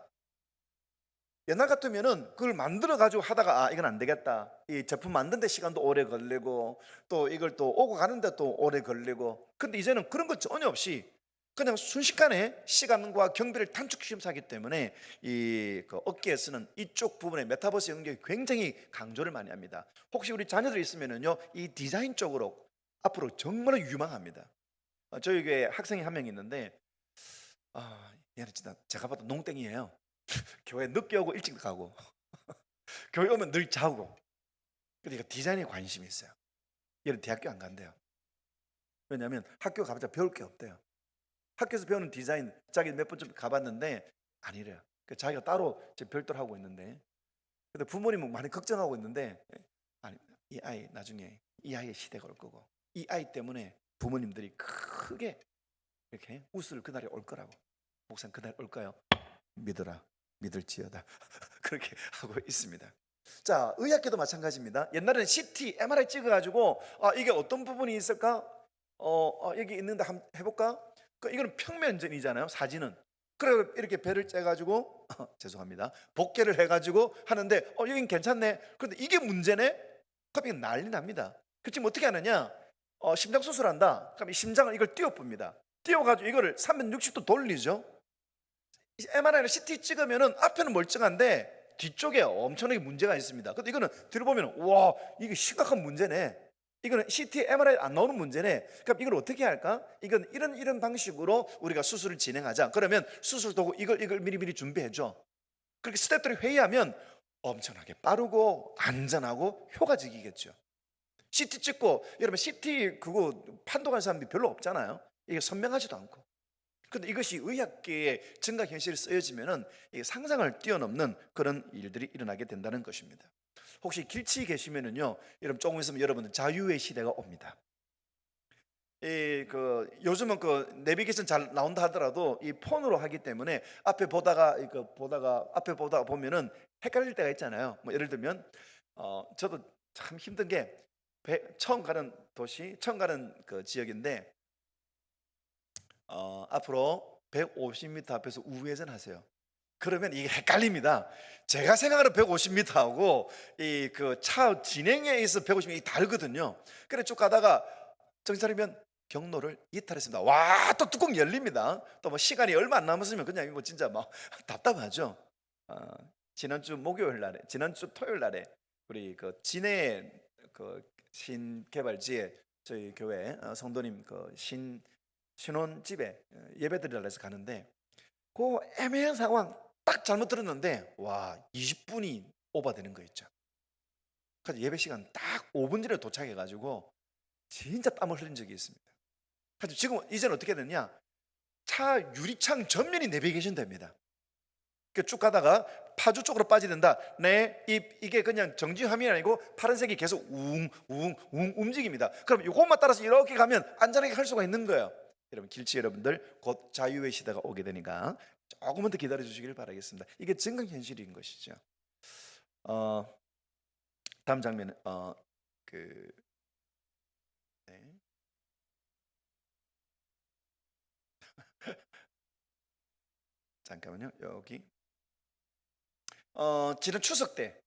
C: 옛날 같으면은 그걸 만들어가지고 하다가 이건 안 되겠다, 이 제품 만드는데 시간도 오래 걸리고 또 이걸 또 오고 가는데 또 오래 걸리고. 근데 이제는 그런 것 전혀 없이 그냥 순식간에 시간과 경비를 단축시키기 때문에 그 업계에서는 이쪽 부분에 메타버스 연결이 굉장히 강조를 많이 합니다. 혹시 우리 자녀들 있으면은요, 이 디자인 쪽으로 앞으로 정말 유망합니다. 저희 교회 학생이 한 명 있는데, 얘는 진짜 제가 봐도 농땡이에요. 교회 늦게 오고 일찍 가고 교회 오면 늘 자고. 그러니까 디자인에 관심이 있어요. 얘는 대학교 안 간대요. 왜냐하면 학교 가봤자 배울 게 없대요. 학교에서 배우는 디자인 자기 몇 번 좀 가봤는데 아니래요. 자기가 따로 별도로 하고 있는데, 근데 부모님은 많이 걱정하고 있는데, 아니, 이 아이 나중에 이 아이의 시대가 올 거고, 이 아이 때문에 부모님들이 크게 이렇게 웃을 그날이 올 거라고. 목사님 그날 올까요? 믿어라, 믿을지어다. 그렇게 하고 있습니다. 자, 의학계도 마찬가지입니다. 옛날에는 CT, MRI 찍어가지고 이게 어떤 부분이 있을까? 여기 있는데 한번 해볼까? 이거는 평면전이잖아요, 사진은. 그래 이렇게 배를 째가지고 죄송합니다, 복개를 해가지고 하는데 여긴 괜찮네. 그런데 이게 문제네. 그럼 이거 난리 납니다. 그 지금 어떻게 하느냐? 심장 수술한다. 그럼 이 심장을 이걸 띄워봅니다. 띄워가지고 이거를 360도 돌리죠. MRI나 CT 찍으면은 앞에는 멀쩡한데 뒤쪽에 엄청나게 문제가 있습니다. 근데 이거는 들어보면 와, 이게 심각한 문제네. 이거는 CT, MRI 안 나오는 문제네. 그럼 이걸 어떻게 할까? 이건 이런 방식으로 우리가 수술을 진행하자. 그러면 수술 도구 이걸 미리미리 준비해 줘. 그렇게 스태프들이 회의하면 엄청나게 빠르고 안전하고 효과적이겠죠. CT 찍고, 여러분 CT 그거 판독한 사람들이 별로 없잖아요. 이게 선명하지도 않고. 근데 이것이 의학계의 증가 현실에 쓰여지면은 이게 상상을 뛰어넘는 그런 일들이 일어나게 된다는 것입니다. 혹시 길치 계시면은요, 여러분 조금 있으면 여러분은 자유의 시대가 옵니다. 요즘은 내비게이션 잘 나온다 하더라도 이 폰으로 하기 때문에 앞에 보다가 보면은 헷갈릴 때가 있잖아요. 뭐 예를 들면 저도 참 힘든 게 처음 가는 그 지역인데 앞으로 150m 앞에서 우회전 하세요. 그러면 이게 헷갈립니다. 제가 생각하는 150m하고 이 그 차 진행에 있어 150m 다르거든요. 그래 쭉 가다가 정신 차리면 경로를 이탈했습니다. 와, 또 뚜껑 열립니다. 또 뭐 시간이 얼마 안 남았으면 그냥 뭐 진짜 막 답답하죠. 지난주 토요일 날에 우리 그 진해 그 신개발지에 저희 교회 성도님 그 신혼집에 예배드리러 해서 가는데, 그 애매한 상황 딱 잘못 들었는데 와, 20분이 오버되는 거 있죠. 그래서 예배 시간 딱 5분 전에 도착해가지고 진짜 땀을 흘린 적이 있습니다. 그래서 지금 이제는 어떻게 됐냐? 차 유리창 전면이 내비게이션 됩니다. 쭉 가다가 파주 쪽으로 빠지야 된다. 네, 이게 그냥 정지 화면이 아니고 파란색이 계속 웅웅웅 움직입니다. 그럼 이것만 따라서 이렇게 가면 안전하게 갈 수가 있는 거예요. 여러분, 길치 여러분들 곧 자유의 시대가 오게 되니까 조금만 더 기다려 주시길 바라겠습니다. 이게 증강 현실인 것이죠. 다음 장면은 네. 잠깐만요. 여기 지난 추석 때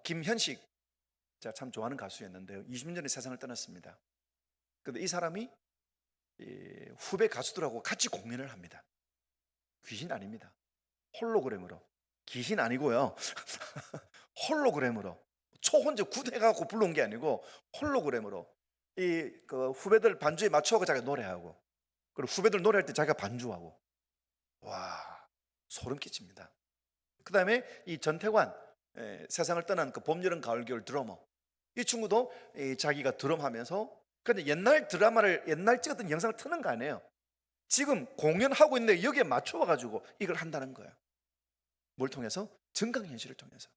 C: 김현식, 제가 참 좋아하는 가수였는데요, 20년 전에 세상을 떠났습니다. 근데 이 사람이 후배 가수들하고 같이 공연을 합니다. 귀신 아닙니다. 홀로그램으로. 귀신 아니고요. 홀로그램으로. 초혼제 굿해갖고 불러온 게 아니고 홀로그램으로 그 후배들 반주에 맞춰서 자기가 노래하고, 그리고 후배들 노래할 때 자기가 반주하고. 와, 소름 끼칩니다. 그 다음에 이 전태관, 세상을 떠난 그 봄, 여름, 가을, 겨울 드러머, 이 친구도 자기가 드럼하면서, 근데 옛날 찍었던 영상을 트는 거 아니에요. 지금 공연하고 있는데 여기에 맞춰가지고 이걸 한다는 거예요. 뭘 통해서? 증강현실을 통해서.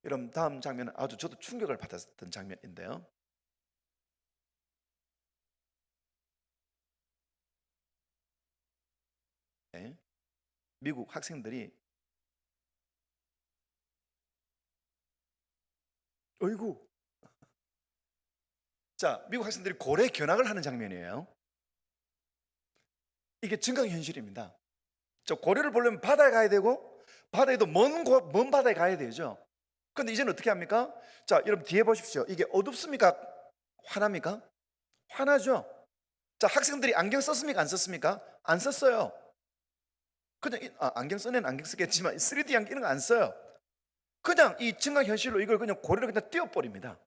C: 여러분 다음 장면은 아주 저도 충격을 받았던 장면인데요. 네. 미국 학생들이 어이구, 자, 미국 학생들이 고래 견학을 하는 장면이에요. 이게 증강현실입니다. 저 고래를 보려면 바다에 가야 되고 바다에도 먼 바다에 가야 되죠. 근데 이제는 어떻게 합니까? 자, 여러분 뒤에 보십시오. 이게 어둡습니까? 환합니까? 환하죠. 자, 학생들이 안경 썼습니까? 안 썼습니까? 안 썼어요. 그냥 안경 쓴 애는 안경 쓰겠지만 3D 안경 이런 거 안 써요. 그냥 이 증강현실로 이걸 그냥 고래를 그냥 띄워버립니다.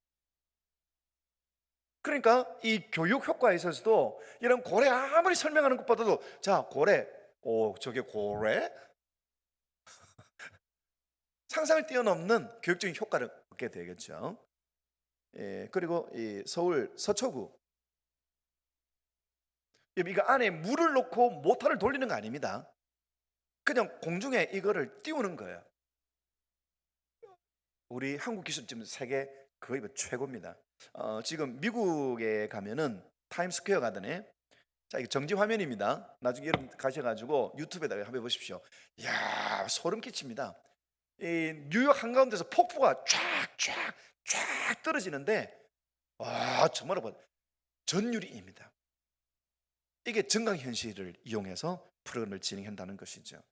C: 그러니까 이 교육 효과에 있어서도 이런 고래 아무리 설명하는 것보다도 자, 고래, 저게 고래? 상상을 뛰어넘는 교육적인 효과를 얻게 되겠죠. 예, 그리고 이 서울 서초구, 이거 안에 물을 넣고 모터를 돌리는 거 아닙니다. 그냥 공중에 이거를 띄우는 거예요. 우리 한국 기술 지금 세계 거의 뭐 최고입니다. 지금 미국에 가면은 타임스퀘어 가더니, 자, 이게 정지 화면입니다. 나중에 여러분 가셔가지고 유튜브에다가 한번 보십시오. 이야, 소름 끼칩니다. 이 뉴욕 한가운데서 폭포가 쫙 떨어지는데, 와, 정말 전율이입니다. 이게 증강현실을 이용해서 프로그램을 진행한다는 것이죠.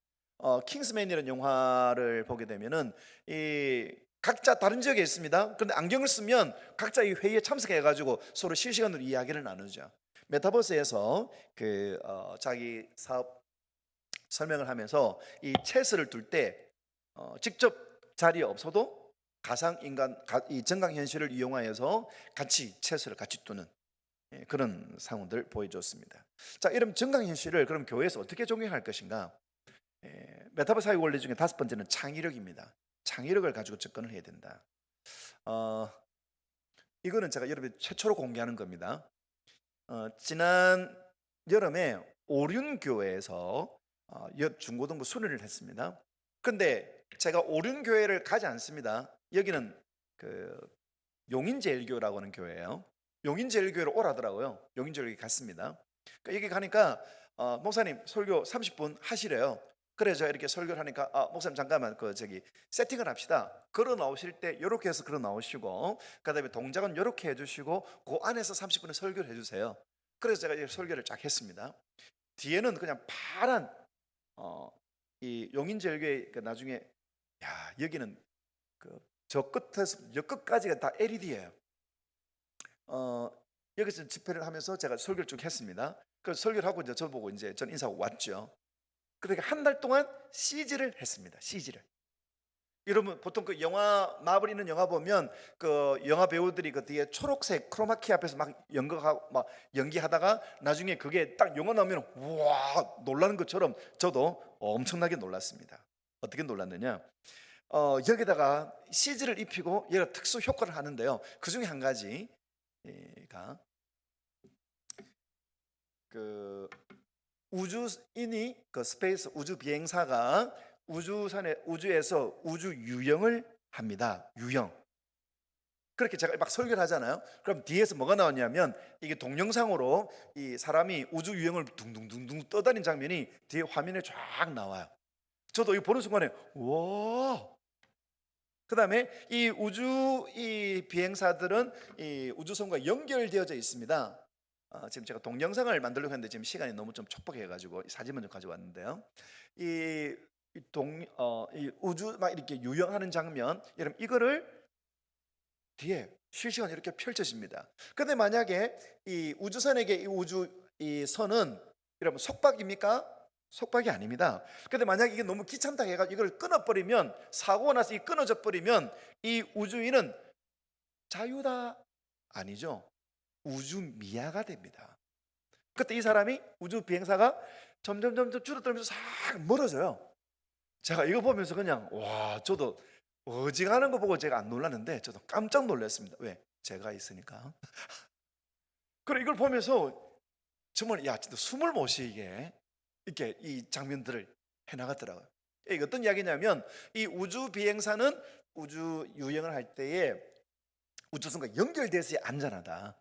C: 킹스맨이라는 영화를 보게 되면은 이 각자 다른 지역에 있습니다. 그런데 안경을 쓰면 각자 이 회의에 참석해가지고 서로 실시간으로 이야기를 나누죠. 메타버스에서 자기 사업 설명을 하면서 이 체스를 둘 때 직접 자리에 없어도 가상 인간 이 증강 현실을 이용하여서 같이 체스를 같이 두는 그런 상황들 보여줬습니다. 자, 이런 증강 현실을 그럼 교회에서 어떻게 적용할 것인가? 메타버스 사회 원리 중에 5번째는 창의력입니다. 창의력을 가지고 접근을 해야 된다. 이거는 제가 여러분 최초로 공개하는 겁니다. 지난 여름에 오륜교회에서 중고등부 수련을 했습니다. 근데 제가 오륜교회를 가지 않습니다. 여기는 용인제일교라고 하는 교회예요. 용인제일교회로 오라더라고요. 용인제일교회 갔습니다. 그러니까 여기 가니까 목사님 설교 30분 하시래요. 그래서 이렇게 설교를 하니까 목사님 잠깐만 세팅을 합시다. 걸어 나오실 때 이렇게 해서 걸어 나오시고 그다음에 동작은 이렇게 해주시고 그 안에서 30분의 설교를 해주세요. 그래서 제가 이 설교를 쫙 했습니다. 뒤에는 그냥 파란 이 용인제일교회 나중에 여기는 저 끝에서 저 끝까지가 다 LED예요. 여기서 집회를 하면서 제가 설교를 쭉 했습니다. 그래서 설교를 하고 이제 저보고 이제 전 인사하고 왔죠. 그러니까 한 달 동안 CG를 했습니다. CG를. 여러분 보통 영화 마블 있는 영화 보면 영화 배우들이 뒤에 초록색 크로마키 앞에서 막 연기하다가 나중에 그게 딱 영화 나오면 와 놀라는 것처럼 저도 엄청나게 놀랐습니다. 어떻게 놀랐느냐? 여기다가 CG를 입히고 여러 특수 효과를 하는데요. 그 중에 한 가지가 우주인이 스페이스 우주 비행사가 우주에서 우주 유영을 합니다. 유영. 그렇게 제가 막 설교를 하잖아요. 그럼 뒤에서 뭐가 나오냐면 이게 동영상으로 이 사람이 우주 유영을 둥둥둥둥 떠다니는 장면이 뒤에 화면에 쫙 나와요. 저도 이거 보는 순간에 와. 그다음에 이 비행사들은 이 우주선과 연결되어져 있습니다. 지금 제가 동영상을 만들려고 했는데 지금 시간이 너무 좀 촉박해가지고 사진만 좀 가져왔는데요. 이 우주 막 이렇게 유영하는 장면, 여러분 이거를 뒤에 실시간 이렇게 펼쳐집니다. 근데 만약에 이 우주선에게 이 선은 여러분 속박입니까? 속박이 아닙니다. 근데 만약에 이게 너무 귀찮다 해가 이걸 끊어버리면 사고가 나서 끊어져 버리면 이 우주인은 자유다 아니죠. 우주 미아가 됩니다. 그때 이 사람이 우주 비행사가 점점 줄어들면서 싹 멀어져요. 제가 이거 보면서 그냥 와, 저도 어지간한 거 보고 제가 안 놀랐는데 저도 깜짝 놀랐습니다. 왜? 제가 있으니까. 그리고 이걸 보면서 정말 진짜 숨을 못 쉬게 이렇게 이 장면들을 해나갔더라고요. 이게 어떤 이야기냐면 이 우주 비행사는 우주 유영을 할 때에 우주선과 연결돼서 안전하다.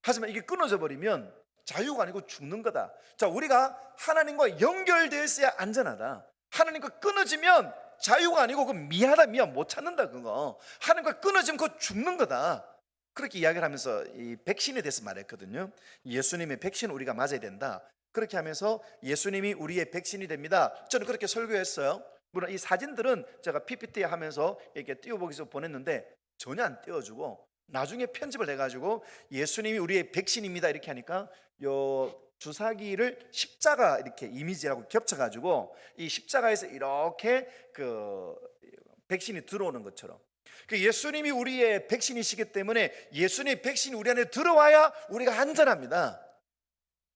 C: 하지만 이게 끊어져 버리면 자유가 아니고 죽는 거다. 자, 우리가 하나님과 연결되어 있어야 안전하다. 하나님과 끊어지면 자유가 아니고 그 미안 못 찾는다. 그거 하나님과 끊어지면 그거 죽는 거다. 그렇게 이야기를 하면서 이 백신에 대해서 말했거든요. 예수님의 백신 우리가 맞아야 된다. 그렇게 하면서 예수님이 우리의 백신이 됩니다. 저는 그렇게 설교했어요. 물론 이 사진들은 제가 PPT 하면서 이렇게 띄워보기 위해서 보냈는데 전혀 안 띄워주고 나중에 편집을 해가지고 예수님이 우리의 백신입니다 이렇게 하니까 요 주사기를 십자가 이렇게 이미지하고 겹쳐가지고 이 십자가에서 이렇게 그 백신이 들어오는 것처럼 그 예수님이 우리의 백신이시기 때문에 예수님의 백신이 우리 안에 들어와야 우리가 안전합니다.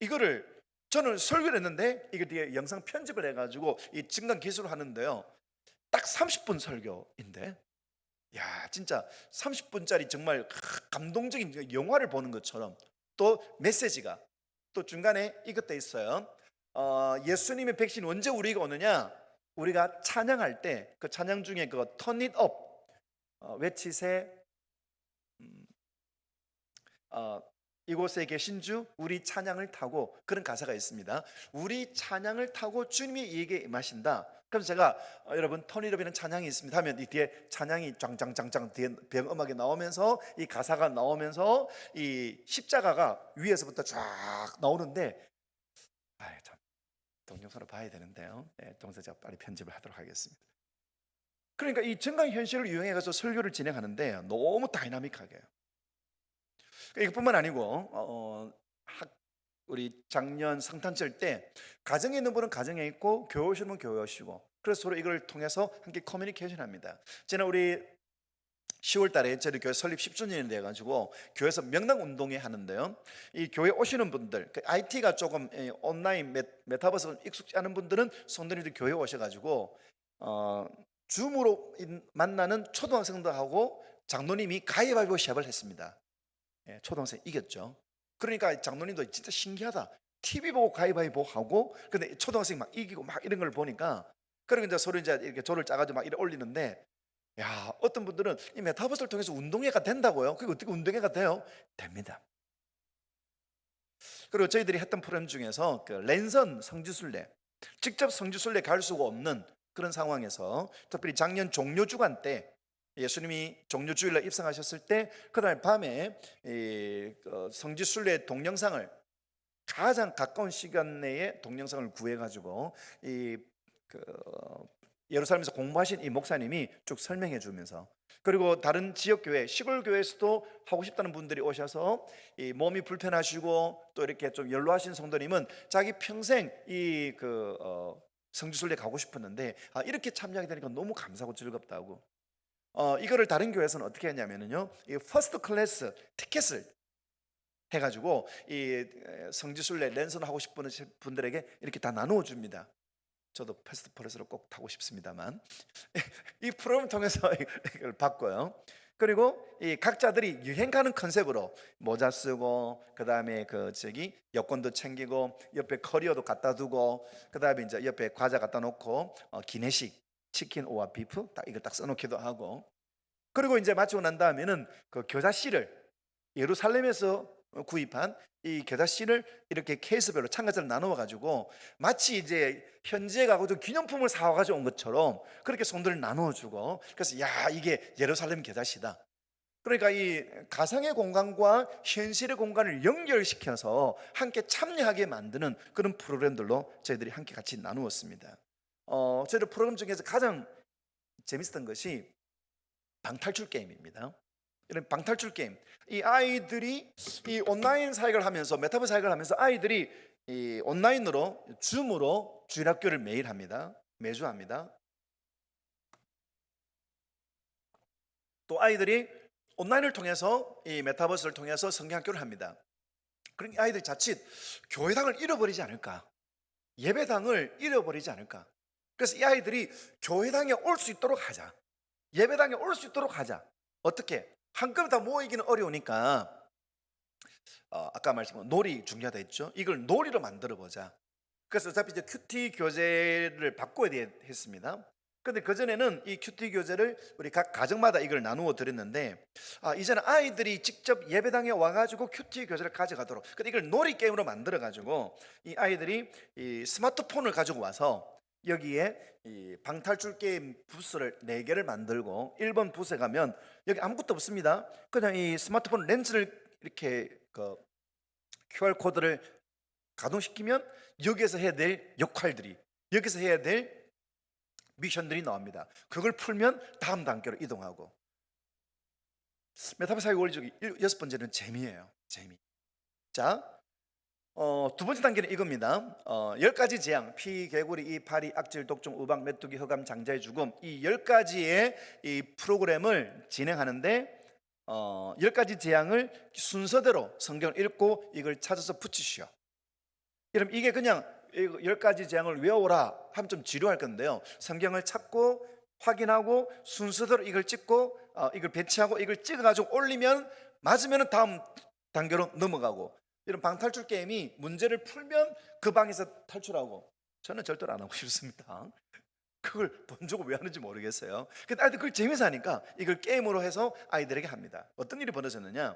C: 이거를 저는 설교를 했는데 이게 뒤에 영상 편집을 해가지고 이 증강 기술을 하는데요, 딱 30분 설교인데 야 진짜 30분짜리 정말 감동적인 영화를 보는 것처럼 또 메시지가 또 중간에 이것도 있어요. 예수님의 백신 언제 우리가 오느냐, 우리가 찬양할 때 그 찬양 중에 그 Turn it up 외치세 이곳에 계신 주 우리 찬양을 타고, 그런 가사가 있습니다. 우리 찬양을 타고 주님이 이에게 임하신다. 그래서 제가 여러분 턴이럽이라는 찬양이 있습니다 하면 이 뒤에 찬양이 짱짱짱짱 뒤에 배경음악이 나오면서 이 가사가 나오면서 이 십자가가 위에서부터 쫙 나오는데 참 동영상으로 봐야 되는데요. 동영상 제가 빨리 편집을 하도록 하겠습니다. 그러니까 이 증강 현실을 이용해 가지고 설교를 진행하는데 너무 다이나믹하게, 이것뿐만 아니고 우리 작년 성탄절 때 가정에 있는 분은 가정에 있고 교회 오시는 분은 교회 오시고, 그래서 서로 이걸 통해서 함께 커뮤니케이션 합니다. 지난 우리 10월 달에 저희 교회 설립 10주년이 돼가지고 교회에서 명랑 운동회 하는데요, 이 교회 오시는 분들 IT가 조금 온라인 메타버스 익숙지 않은 분들은 성도님들 교회 오셔가지고 줌으로 만나는 초등학생들하고 장로님이 가위바위보 시합을 했습니다. 초등학생 이겼죠. 그러니까 장로님도 진짜 신기하다. TV 보고 가위바위보 하고, 근데 초등학생 막 이기고 막 이런 걸 보니까, 그러고 이제 서로 이제 이렇게 조를 짜가지고 막 이렇게 올리는데, 야 어떤 분들은 이 메타버스를 통해서 운동회가 된다고요. 그게 어떻게 운동회가 돼요? 됩니다. 그리고 저희들이 했던 프로그램 중에서 그 랜선 성지순례, 직접 성지순례 갈 수가 없는 그런 상황에서 특별히 작년 종료주간 때 예수님이 종료주일날 입성하셨을 때 그날 밤에 성지순례 동영상을 가장 가까운 시간 내에 동영상을 구해가지고 예루살렘에서 공부하신 이 목사님이 쭉 설명해 주면서, 그리고 다른 지역 교회, 시골 교회에서도 하고 싶다는 분들이 오셔서 이 몸이 불편하시고 또 이렇게 좀 연로하신 성도님은 자기 평생 성지순례 가고 싶었는데 이렇게 참여하게 되니까 너무 감사하고 즐겁다고. 이거를 다른 교회에서는 어떻게 했냐면요, 이 퍼스트 클래스 티켓을 해가지고 이 성지순례 랜선 하고 싶은 분들에게 이렇게 다 나누어 줍니다. 저도 패스트 클래스로 꼭 타고 싶습니다만 이 프로그램을 통해서 이걸 바꿔요. 그리고 이 각자들이 유행가는 컨셉으로 모자 쓰고, 그 다음에 여권도 챙기고, 옆에 커리어도 갖다 두고, 그 다음에 이제 옆에 과자 갖다 놓고 기내식 치킨 오와 비프 이걸 딱 써놓기도 하고, 그리고 이제 마치고 난 다음에는 그 겨자씨를 예루살렘에서 구입한 이 겨자씨를 이렇게 케이스별로 참가자를 나누어 가지고 마치 이제 현지에 가고 좀 기념품을 사와 가지고 온 것처럼 그렇게 성도를 나누어 주고, 그래서 야 이게 예루살렘 겨자씨다. 그러니까 이 가상의 공간과 현실의 공간을 연결시켜서 함께 참여하게 만드는 그런 프로그램들로 저희들이 함께 같이 나누었습니다. 저희들 프로그램 중에서 가장 재밌었던 것이 방탈출 게임입니다. 이런 방탈출 게임, 이 아이들이 이 온라인 사역을 하면서 메타버스 사역을 하면서 아이들이 이 온라인으로 줌으로 주일학교를 매일 합니다. 매주 합니다. 또 아이들이 온라인을 통해서 이 메타버스를 통해서 성경학교를 합니다. 그러니까 아이들이 자칫 교회당을 잃어버리지 않을까, 예배당을 잃어버리지 않을까. 그래서 이 아이들이 교회당에 올 수 있도록 하자, 예배당에 올 수 있도록 하자. 어떻게? 한꺼번에 다 모이기는 어려우니까 아까 말씀한 놀이 중요하다 했죠. 이걸 놀이로 만들어 보자. 그래서 어차피 이제 큐티 교재를 바꿔야 했습니다. 근데 그전에는 이 큐티 교재를 우리 각 가정마다 이걸 나누어 드렸는데, 이제는 아이들이 직접 예배당에 와가지고 큐티 교재를 가져가도록, 근데 이걸 놀이 게임으로 만들어 가지고 이 아이들이 이 스마트폰을 가지고 와서 여기에 이 방탈출 게임 부스를 4개를 만들고 1번 부스에 가면 여기 아무것도 없습니다. 그냥 이 스마트폰 렌즈를 이렇게 그 QR 코드를 가동시키면 여기에서 해야 될 역할들이, 여기서 해야 될 미션들이 나옵니다. 그걸 풀면 다음 단계로 이동하고. 메타버스 사회 원리적이 6번째는 재미예요. 재미. 자, 두 번째 단계는 이겁니다. 10가지 재앙, 피, 개구리, 이, 파리, 악질, 독종, 우박, 메뚜기, 흑암, 장자의 죽음, 이 10가지의 이 프로그램을 진행하는데 10가지 재앙을 순서대로 성경을 읽고 이걸 찾아서 붙이시오. 그럼 이게 그냥 10가지 재앙을 외워라 하면 좀 지루할 건데요, 성경을 찾고 확인하고 순서대로 이걸 찍고 이걸 배치하고 이걸 찍어가지고 올리면 맞으면 다음 단계로 넘어가고, 이런 방탈출 게임이 문제를 풀면 그 방에서 탈출하고. 저는 절대로 안 하고 싶습니다. 그걸 돈 주고 왜 하는지 모르겠어요. 근데 아이들 그걸 재미있어 하니까 이걸 게임으로 해서 아이들에게 합니다. 어떤 일이 벌어졌느냐,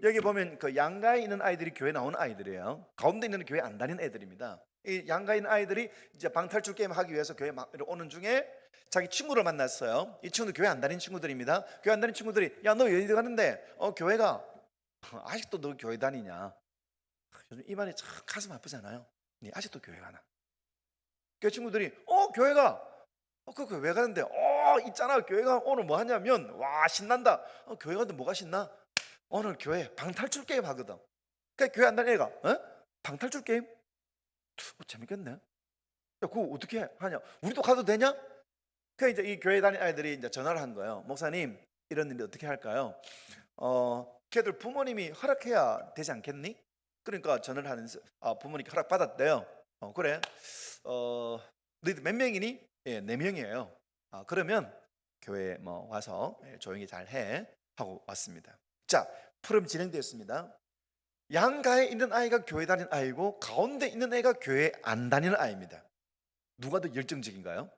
C: 여기 보면 그 양가에 있는 아이들이 교회 나오는 아이들이에요. 가운데 있는 교회 안 다니는 애들입니다. 이 양가에 있는 아이들이 이제 방탈출 게임 하기 위해서 교회 막 오는 중에 자기 친구를 만났어요. 이 친구도 교회 안 다니는 친구들입니다. 교회 안 다니는 친구들이, 야, 너 왜 어디 가는데? 교회가. 아직도 너 교회 다니냐? 요즘 이 말이 참 가슴 아프잖아요. 네, 아직도 교회 가나? 그 친구들이 교회가. 그 교회 가는데 있잖아, 교회가 오늘 뭐 하냐면, 와, 신난다. 교회 가는데 뭐가 신나? 오늘 교회 방탈출 게임 하거든. 그러니까 교회 안 다니는 애가 방탈출 게임? 재밌겠네. 야, 그거 어떻게 하냐? 우리도 가도 되냐? 그러니까 이제 이 교회 다니는 아이들이 이제 전화를 한 거예요. 목사님, 이런 일이 어떻게 할까요? 걔들 부모님이 허락해야 되지 않겠니? 그러니까 전화를 하는 부모님께 허락 받았대요. 그래. 너희들 몇 명이니? 예, 4명이에요. 그러면 교회 뭐 와서 조용히 잘 해 하고 왔습니다. 자, 프로그램 진행되었습니다. 양가에 있는 아이가 교회 다니는 아이고 가운데 있는 애가 교회 안 다니는 아이입니다. 누가 더 열정적인가요?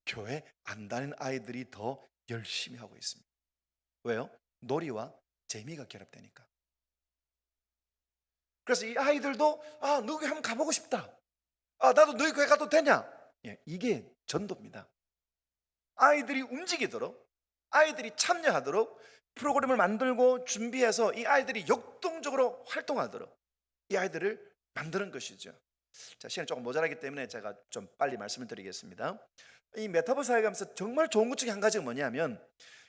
C: 교회 안 다니는 아이들이 더 열심히 하고 있습니다. 왜요? 놀이와 재미가 결합되니까. 그래서 이 아이들도 너희 교회 한번 가보고 싶다. 나도 너희 교회 가도 되냐? 예, 이게 전도입니다. 아이들이 움직이도록, 아이들이 참여하도록 프로그램을 만들고 준비해서 이 아이들이 역동적으로 활동하도록 이 아이들을 만드는 것이죠. 자, 시간이 조금 모자라기 때문에 제가 좀 빨리 말씀을 드리겠습니다. 이 메타버스 사회 가면서 정말 좋은 것 중에 한 가지가 뭐냐면,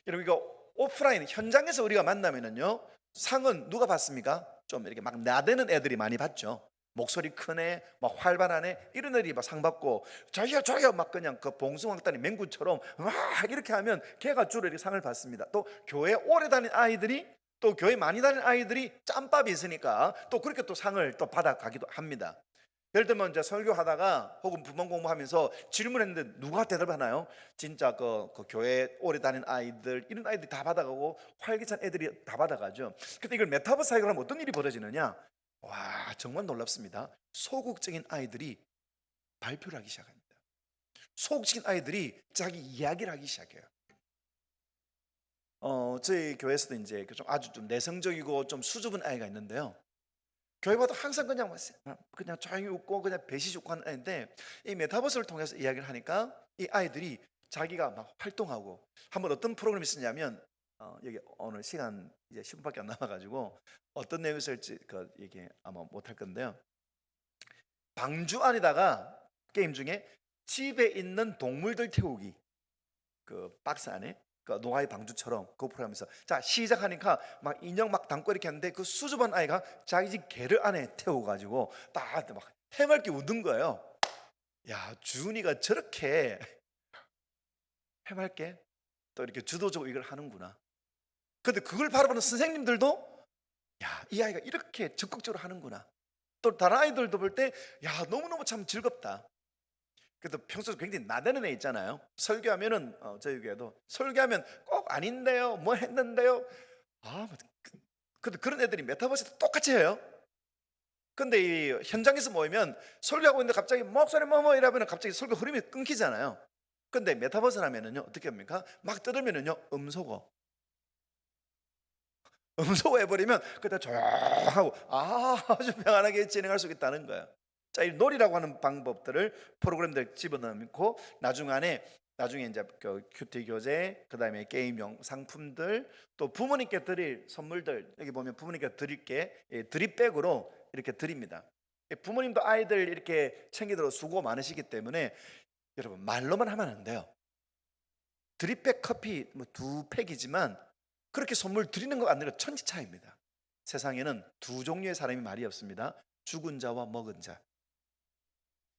C: 여러분, 이거 오프라인 현장에서 우리가 만나면은요, 상은 누가 받습니까? 좀 이렇게 막 나대는 애들이 많이 받죠. 목소리 큰 애, 막 활발한 애, 이런 애들이 막 상 받고, 저기요 막 그냥 그 봉숭아땅이 맹구처럼 막 이렇게 하면 걔가 주로 이렇게 상을 받습니다. 또 교회 오래 다닌 아이들이, 또 교회 많이 다닌 아이들이 짬밥이 있으니까 또 그렇게 또 상을 또 받아가기도 합니다. 예를 들면 이제 설교하다가 혹은 부문 공부하면서 질문했는데 누가 대답하나요? 진짜 그 교회 오래 다닌 아이들, 이런 아이들이 다 받아가고 활기찬 애들이 다 받아가죠. 근데 이걸 메타버스 사회가 하면 어떤 일이 벌어지느냐? 와, 정말 놀랍습니다. 소극적인 아이들이 발표를 하기 시작합니다. 소극적인 아이들이 자기 이야기를 하기 시작해요. 저희 교회에서도 이제 아주 좀 내성적이고 좀 수줍은 아이가 있는데요. 교회 와도 항상 그냥 조용히 웃고 그냥 배시 좋고 하는 아이인데, 이 메타버스를 통해서 이야기를 하니까 이 아이들이 자기가 막 활동하고, 한번 어떤 프로그램이 있었냐면, 여기 오늘 시간 이제 10분밖에 안 남아가지고 어떤 내용이 있을지 얘기 아마 못할 건데요, 방주 안에다가 게임 중에 집에 있는 동물들 태우기, 그 박스 안에 그 노아의 방주처럼 그 프로그램에서 자 시작하니까 막 인형 막 담고 이렇게 하는데, 그 수줍은 아이가 자기 집 개를 안에 태워가지고 딱 막 해맑게 웃는 거예요. 야, 주은이가 저렇게 해맑게 또 이렇게 주도적으로 이걸 하는구나. 근데 그걸 바라보는 선생님들도, 야, 이 아이가 이렇게 적극적으로 하는구나. 또 다른 아이들도 볼 때, 야, 너무너무 참 즐겁다. 그래도 평소에 굉장히 나대는 애 있잖아요. 설교하면은 저희 교회도 설교하면 꼭 아닌데요, 뭐 했는데요. 근데 그런 애들이 메타버스에서 똑같이 해요. 근데 이 현장에서 모이면 설교하고 있는데 갑자기 목소리 뭐뭐 이러면 갑자기 설교 흐름이 끊기잖아요. 근데 메타버스라면은요 어떻게 합니까? 막 뜯으면은요 음소거 해버리면 그때 조용하고 아주 평안하게 진행할 수 있다는 거예요. 자, 이 놀이라고 하는 방법들을 프로그램들 집어넣고 나중에 이제 그 큐티 교재, 그다음에 게임용 상품들, 또 부모님께 드릴 선물들, 여기 보면 부모님께 드릴 게 드립백으로 이렇게 드립니다. 부모님도 아이들 이렇게 챙기도록 수고 많으시기 때문에 여러분 말로만 하면 안 돼요. 드립백 커피 뭐 2팩이지만 그렇게 선물 드리는 거 아니라 천지차이입니다. 세상에는 두 종류의 사람이 말이 없습니다. 죽은 자와 먹은 자.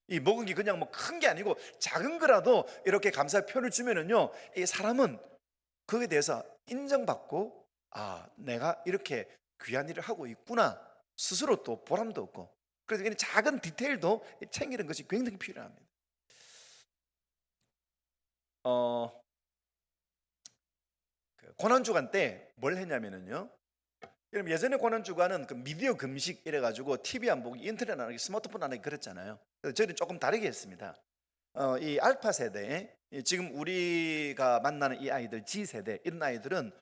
C: 이 먹은 게 그냥 뭐 큰 게 아니고 작은 거라도 이렇게 감사의 표를 주면은요, 이 사람은 그에 대해서 인정받고 아, 내가 이렇게 귀한 일을 하고 있구나 스스로 또 보람도 얻고, 그래서 이 작은 디테일도 챙기는 것이 굉장히 필요합니다. 고난주간 때 뭘 했냐면은요, 여러분 예전에 고난주간은 그 미디어 금식 이래가지고 TV 안 보고 인터넷 안 하기 스마트폰 안 하기 그랬잖아요. 그래서 저희는 조금 다르게 했습니다. 이 알파 세대, 지금 우리가 만나는 이 아이들 G세대, 이런 아이들은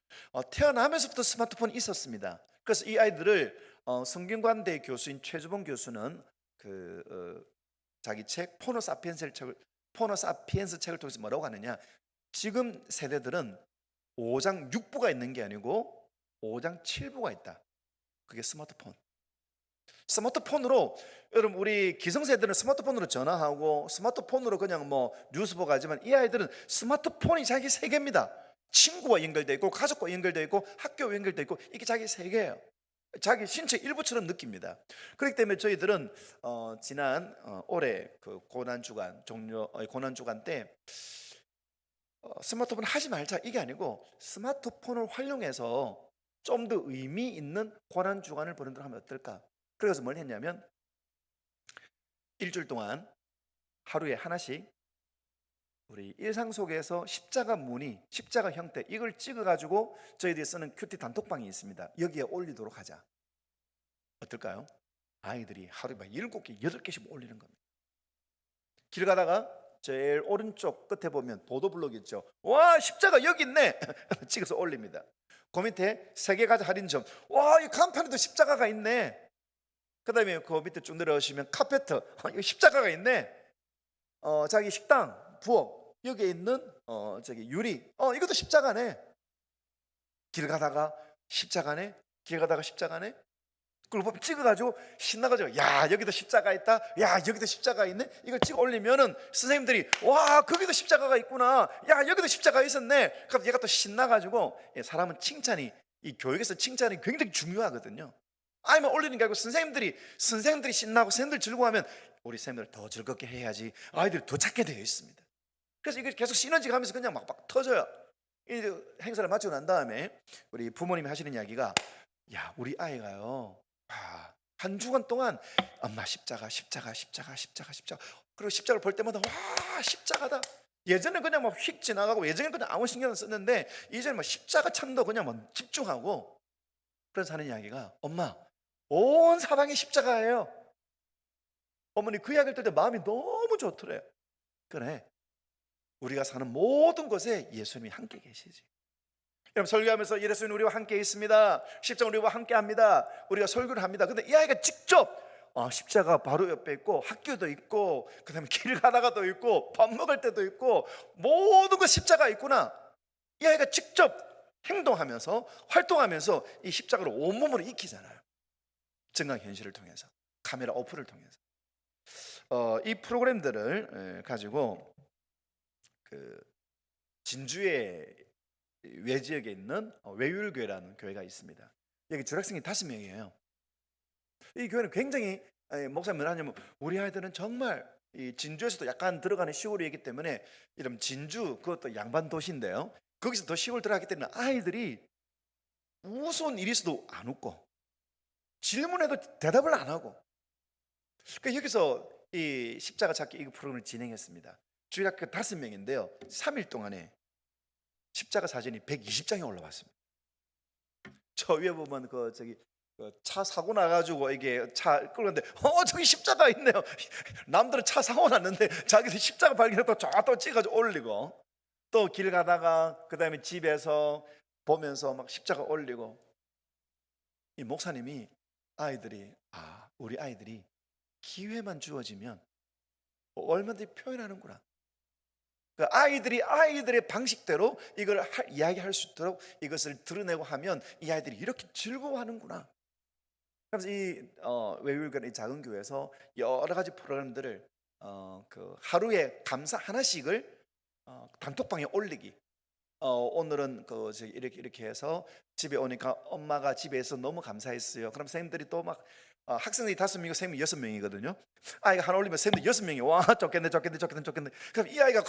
C: 태어나면서부터 스마트폰이 있었습니다. 그래서 이 아이들을 성균관대 교수인 최주봉 교수는 자기 책 포노사피엔스 책을 통해서 뭐라고 하느냐, 지금 세대들은 5장 6부가 있는 게 아니고 5장 7부가 있다. 그게 스마트폰으로 여러분, 우리 기성세대는 스마트폰으로 전화하고 스마트폰으로 그냥 뭐 뉴스 보고 하지만 이 아이들은 스마트폰이 자기 세계입니다. 친구와 연결되어 있고 가족과 연결되어 있고 학교와 연결되어 있고, 이게 자기 세계예요. 자기 신체 일부처럼 느낍니다. 그렇기 때문에 저희들은 지난 올해 그 고난주간 때 스마트폰 하지 말자 이게 아니고 스마트폰을 활용해서 좀 더 의미 있는 고난주간을 보내도록 하면 어떨까? 그래서 뭘 했냐면 일주일 동안 하루에 하나씩 우리 일상 속에서 십자가 무늬, 십자가 형태, 이걸 찍어가지고 저희들이 쓰는 큐티 단톡방이 있습니다. 여기에 올리도록 하자. 어떨까요? 아이들이 하루에 막 7개, 8개씩 올리는 겁니다. 길 가다가 제일 오른쪽 끝에 보면 보도블록 있죠. 와, 십자가 여기 있네. 찍어서 올립니다. 그 밑에 세계가자 할인점, 와, 이 간판에도 십자가가 있네. 그 다음에 그 밑에 쭉 내려오시면 카페트, 여기 십자가가 있네. 자기 식당, 부엌, 여기에 있는 저기 유리, 이것도 십자가네. 길 가다가 십자가네. 길 가다가 십자가네. 그걸 보면 찍어가지고 신나가지고, 야, 여기도 십자가 있다, 야, 여기도 십자가 있네. 이걸 찍어 올리면은 선생님들이, 와, 거기도 십자가가 있구나, 야, 여기도 십자가 있었네. 그럼 얘가 또 신나가지고, 사람은 이 교육에서 칭찬이 굉장히 중요하거든요. 아니면 올리는 게 아니고 선생님들이 신나고 선생님들 즐거워하면 우리 선생님들 더 즐겁게 해야지 아이들이 더 찾게 되어 있습니다. 그래서 이게 계속 시너지가 하면서 그냥 막 터져요. 이 행사를 마치고 난 다음에 우리 부모님이 하시는 이야기가, 야, 우리 아이가요, 한 주간 동안 엄마 십자가 그리고 십자가를 볼 때마다 와, 십자가다. 예전에 그냥 막 휙 지나가고 예전에 그냥 아무 신경 안 썼는데 이제는 막 십자가 찾는다고 그냥 막 집중하고. 그래서 하는 이야기가, 엄마, 온 사방이 십자가예요. 어머니 그 이야기를 들을 때 마음이 너무 좋더래요. 그래, 우리가 사는 모든 곳에 예수님이 함께 계시지. 여러분, 설교하면서 예수님 우리와 함께 있습니다, 십자가 우리와 함께 합니다, 우리가 설교를 합니다. 근데 이 아이가 직접 십자가 바로 옆에 있고 학교도 있고 그 다음에 길 가다가도 있고 밥 먹을 때도 있고 모든 거 십자가 있구나. 이 아이가 직접 행동하면서 활동하면서 이 십자가를 온몸으로 익히잖아요. 증강현실을 통해서, 카메라 어플을 통해서. 이 프로그램들을 가지고 그 진주의 외지역에 있는 외율교회라는 교회가 있습니다. 여기 졸학생이 5명이에요. 이 교회는 굉장히, 목사님 뭐라냐면 우리 아이들은 정말 이 진주에서도 약간 들어가는 시골이기 때문에, 이런 진주, 그것도 양반 도시인데요, 거기서 더 시골 들어가기 때문에 아이들이 무서운 일이 있어도 안 웃고 질문해도 대답을 안 하고. 그러니까 여기서 이 십자가 찾기 이 프로그램을 진행했습니다. 주일학교 5명인데요 3일 동안에 십자가 사진이 120장이 올라왔습니다. 저 위에 보면 그 차 사고 나가지고 이게 차 끌는데 저기 십자가 있네요. 남들은 차 사고 났는데 자기들 십자가 발견해서 또 찍어가지고 올리고, 또 길 가다가 그 다음에 집에서 보면서 막 십자가 올리고. 이 목사님이 우리 아이들이 기회만 주어지면 얼마든지 표현하는구나. 그 아이들이 아이들의 방식대로 이걸 이야기할 수 있도록 이것을 드러내고 하면 이 아이들이 이렇게 즐거워하는구나. 그래서 이 외율관 이 작은 교회에서 여러 가지 프로그램들을 그 하루에 감사 하나씩을 단톡방에 올리기. 오늘은 이렇게 해서 집에 오니까 엄마가 집에서 너무 감사했어요. 그럼 선생님들이 또 막 학생들이 5명이고 선생님이 6명이거든요. 아이가 하나 올리면 선생님들 6명이 와 좋겠네. 그럼 이 아이가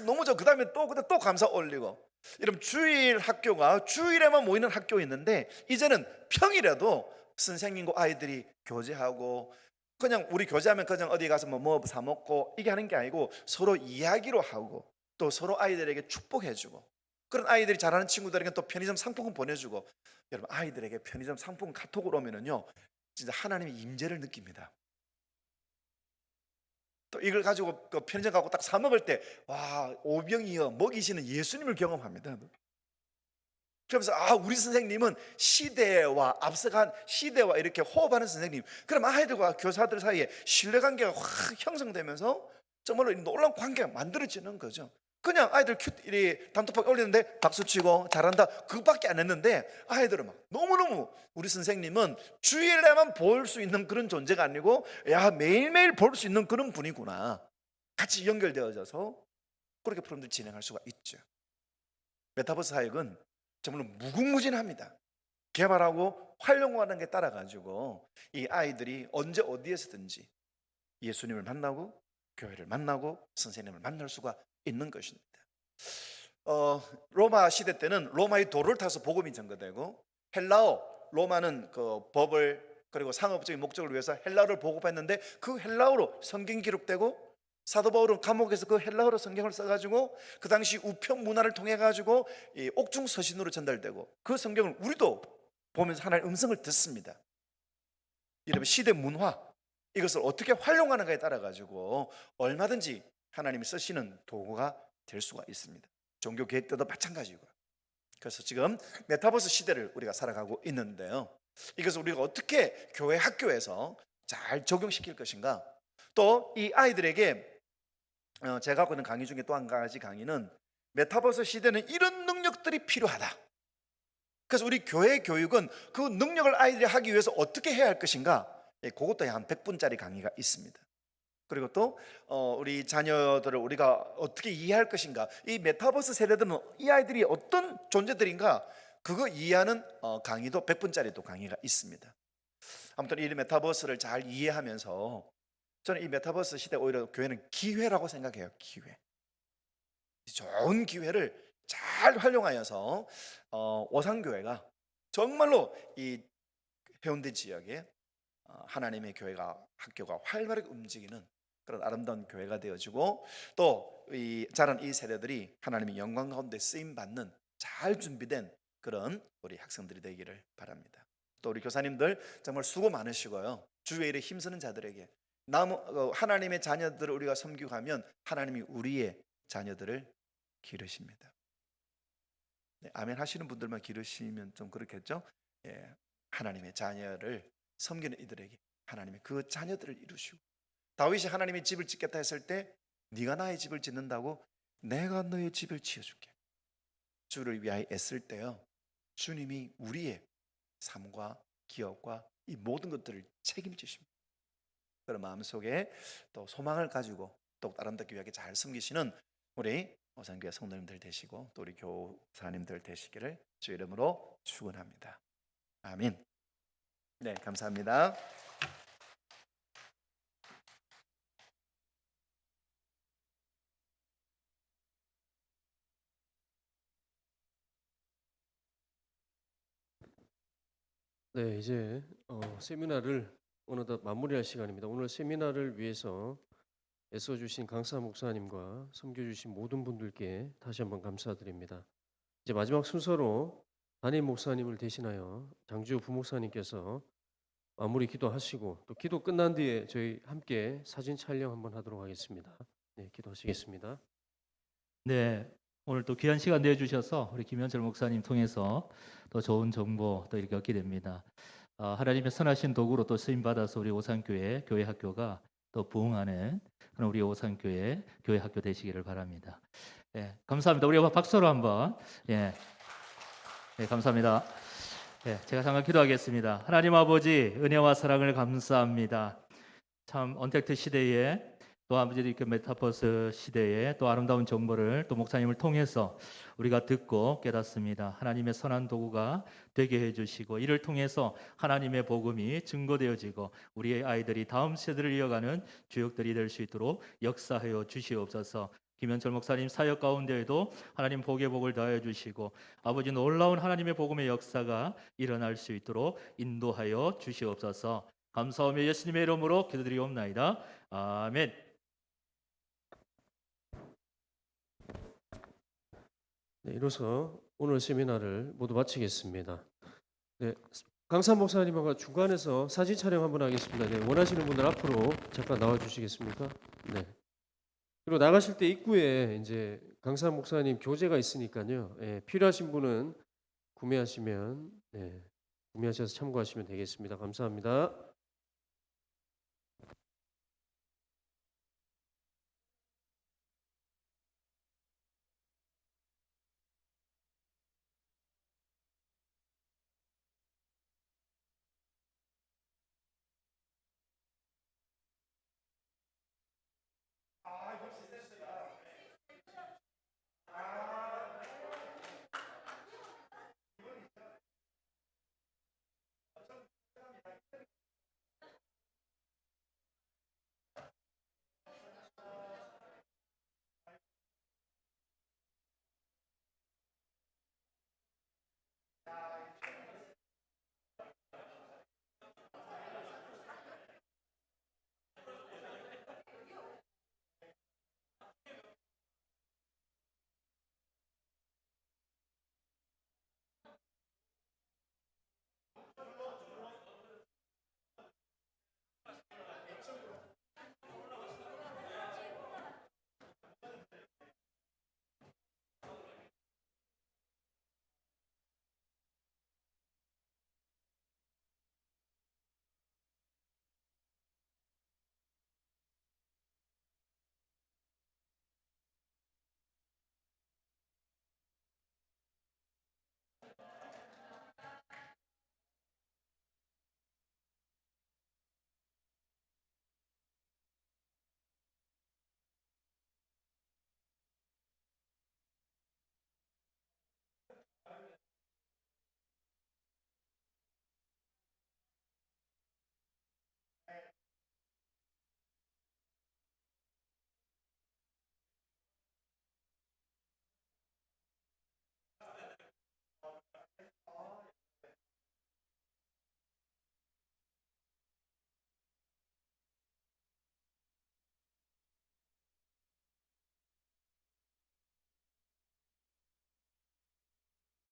C: 너무 좋아. 그 다음에 또 감사 올리고. 이러면 주일 학교가 주일에만 모이는 학교 있는데 이제는 평일에도 선생님과 아이들이 교제하고, 그냥 우리 교제하면 그냥 어디 가서 뭐 사 먹고 이게 하는 게 아니고 서로 이야기로 하고, 또 서로 아이들에게 축복해주고, 그런 아이들이 잘하는 친구들에게 또 편의점 상품권 보내주고. 여러분, 아이들에게 편의점 상품권 카톡으로 오면은요 진짜 하나님의 임재를 느낍니다. 또 이걸 가지고 그 편의점 가고 딱 사 먹을 때 와, 오병이어 먹이시는 예수님을 경험합니다. 그러면서 우리 선생님은 시대와 앞서간, 시대와 이렇게 호흡하는 선생님. 그럼 아이들과 교사들 사이에 신뢰관계가 확 형성되면서 정말로 놀라운 관계가 만들어지는 거죠. 그냥 아이들 단톡방 올리는데 박수치고 잘한다 그것밖에 안 했는데, 아이들은 막 너무너무 우리 선생님은 주일에만 볼 수 있는 그런 존재가 아니고 매일매일 볼 수 있는 그런 분이구나. 같이 연결되어져서 그렇게 프로그램들 진행할 수가 있죠. 메타버스 사역은 정말로 무궁무진합니다. 개발하고 활용하는 게 따라가지고 이 아이들이 언제 어디에서든지 예수님을 만나고 교회를 만나고 선생님을 만날 수가 있는 것입니다. 로마 시대 때는 로마의 도를 타서 복음이 전거되고, 헬라어, 로마는 그 법을 그리고 상업적인 목적을 위해서 헬라어를 보급했는데 그 헬라어로 성경이 기록되고, 사도 바울은 감옥에서 그 헬라어로 성경을 써가지고 그 당시 우편 문화를 통해 가지고 옥중 서신으로 전달되고, 그 성경을 우리도 보면서 하나님의 음성을 듣습니다. 이러면 시대 문화, 이것을 어떻게 활용하는가에 따라 가지고 얼마든지 하나님이 쓰시는 도구가 될 수가 있습니다. 종교 계획 때도 마찬가지고요. 그래서 지금 메타버스 시대를 우리가 살아가고 있는데요, 이것을 우리가 어떻게 교회 학교에서 잘 적용시킬 것인가. 또 이 아이들에게 제가 하고 있는 강의 중에 또 한 가지 강의는, 메타버스 시대는 이런 능력들이 필요하다. 그래서 우리 교회 교육은 그 능력을 아이들이 하기 위해서 어떻게 해야 할 것인가, 그것도 한 100분짜리 강의가 있습니다. 그리고 또 우리 자녀들을 우리가 어떻게 이해할 것인가, 이 메타버스 세대들은 이 아이들이 어떤 존재들인가, 그거 이해하는 강의도 100분짜리 또 강의가 있습니다. 아무튼 이 메타버스를 잘 이해하면서 저는 이 메타버스 시대 오히려 교회는 기회라고 생각해요. 기회, 좋은 기회를 잘 활용하여서 오산교회가 정말로 이 해운대 지역에 하나님의 교회가, 학교가 활발하게 움직이는 그런 아름다운 교회가 되어지고, 또 이 자란 이 세대들이 하나님의 영광 가운데 쓰임 받는 잘 준비된 그런 우리 학생들이 되기를 바랍니다. 또 우리 교사님들 정말 수고 많으시고요, 주의 일에 힘쓰는 자들에게 하나님의 자녀들을 우리가 섬기고 가면 하나님이 우리의 자녀들을 기르십니다. 아멘 하시는 분들만 기르시면 좀 그렇겠죠. 하나님의 자녀를 섬기는 이들에게 하나님의 그 자녀들을 이루시고, 다윗이 하나님의 집을 짓겠다 했을 때 네가 나의 집을 짓는다고 내가 너의 집을 지어줄게. 주를 위하여 애쓸 때요, 주님이 우리의 삶과 기업과 이 모든 것들을 책임지십니다. 그런 마음속에 또 소망을 가지고 또 아름답게 위하게 잘 섬기시는 우리 오산교회 성도님들 되시고 또 우리 교사님들 되시기를 주의 이름으로 축원합니다. 아멘. 네, 감사합니다.
B: 네, 이제 세미나를 어느덧 마무리할 시간입니다. 오늘 세미나를 위해서 애써주신 강사 목사님과 섬겨주신 모든 분들께 다시 한번 감사드립니다. 이제 마지막 순서로 담임 목사님을 대신하여 장주호 부목사님께서 마무리 기도하시고 또 기도 끝난 뒤에 저희 함께 사진 촬영 한번 하도록 하겠습니다. 네, 기도하시겠습니다.
D: 네, 오늘 또 귀한 시간 내주셔서 우리 김현철 목사님 통해서 또 좋은 정보 또 이렇게 얻게 됩니다. 하나님의 선하신 도구로 또 쓰임 받아서 우리 오산교회 교회 학교가 또 부흥하는 그런 우리 오산교회 교회 학교 되시기를 바랍니다. 예, 감사합니다. 우리 박수로 한번 예, 예, 감사합니다. 예, 제가 잠깐 기도하겠습니다. 하나님 아버지 은혜와 사랑을 감사합니다. 참 언택트 시대에 또 아버지 이렇게 메타버스 시대에 또 아름다운 정보를 또 목사님을 통해서 우리가 듣고 깨닫습니다. 하나님의 선한 도구가 되게 해주시고 이를 통해서 하나님의 복음이 증거되어지고 우리의 아이들이 다음 세대를 이어가는 주역들이 될 수 있도록 역사하여 주시옵소서. 김현철 목사님 사역 가운데에도 하나님 복의 복을 더하여 주시고 아버지 놀라운 하나님의 복음의 역사가 일어날 수 있도록 인도하여 주시옵소서. 감사하며 예수님의 이름으로 기도드리옵나이다. 아멘.
B: 네, 이로써 오늘 세미나를 모두 마치겠습니다. 네, 강산 목사님하고 중간에서 사진 촬영 한번 하겠습니다. 네, 원하시는 분들 앞으로 잠깐 나와 주시겠습니까? 네. 그리고 나가실 때 입구에 이제 강산 목사님 교재가 있으니까요. 예, 필요하신 분은 구매하셔서 참고하시면 되겠습니다. 감사합니다.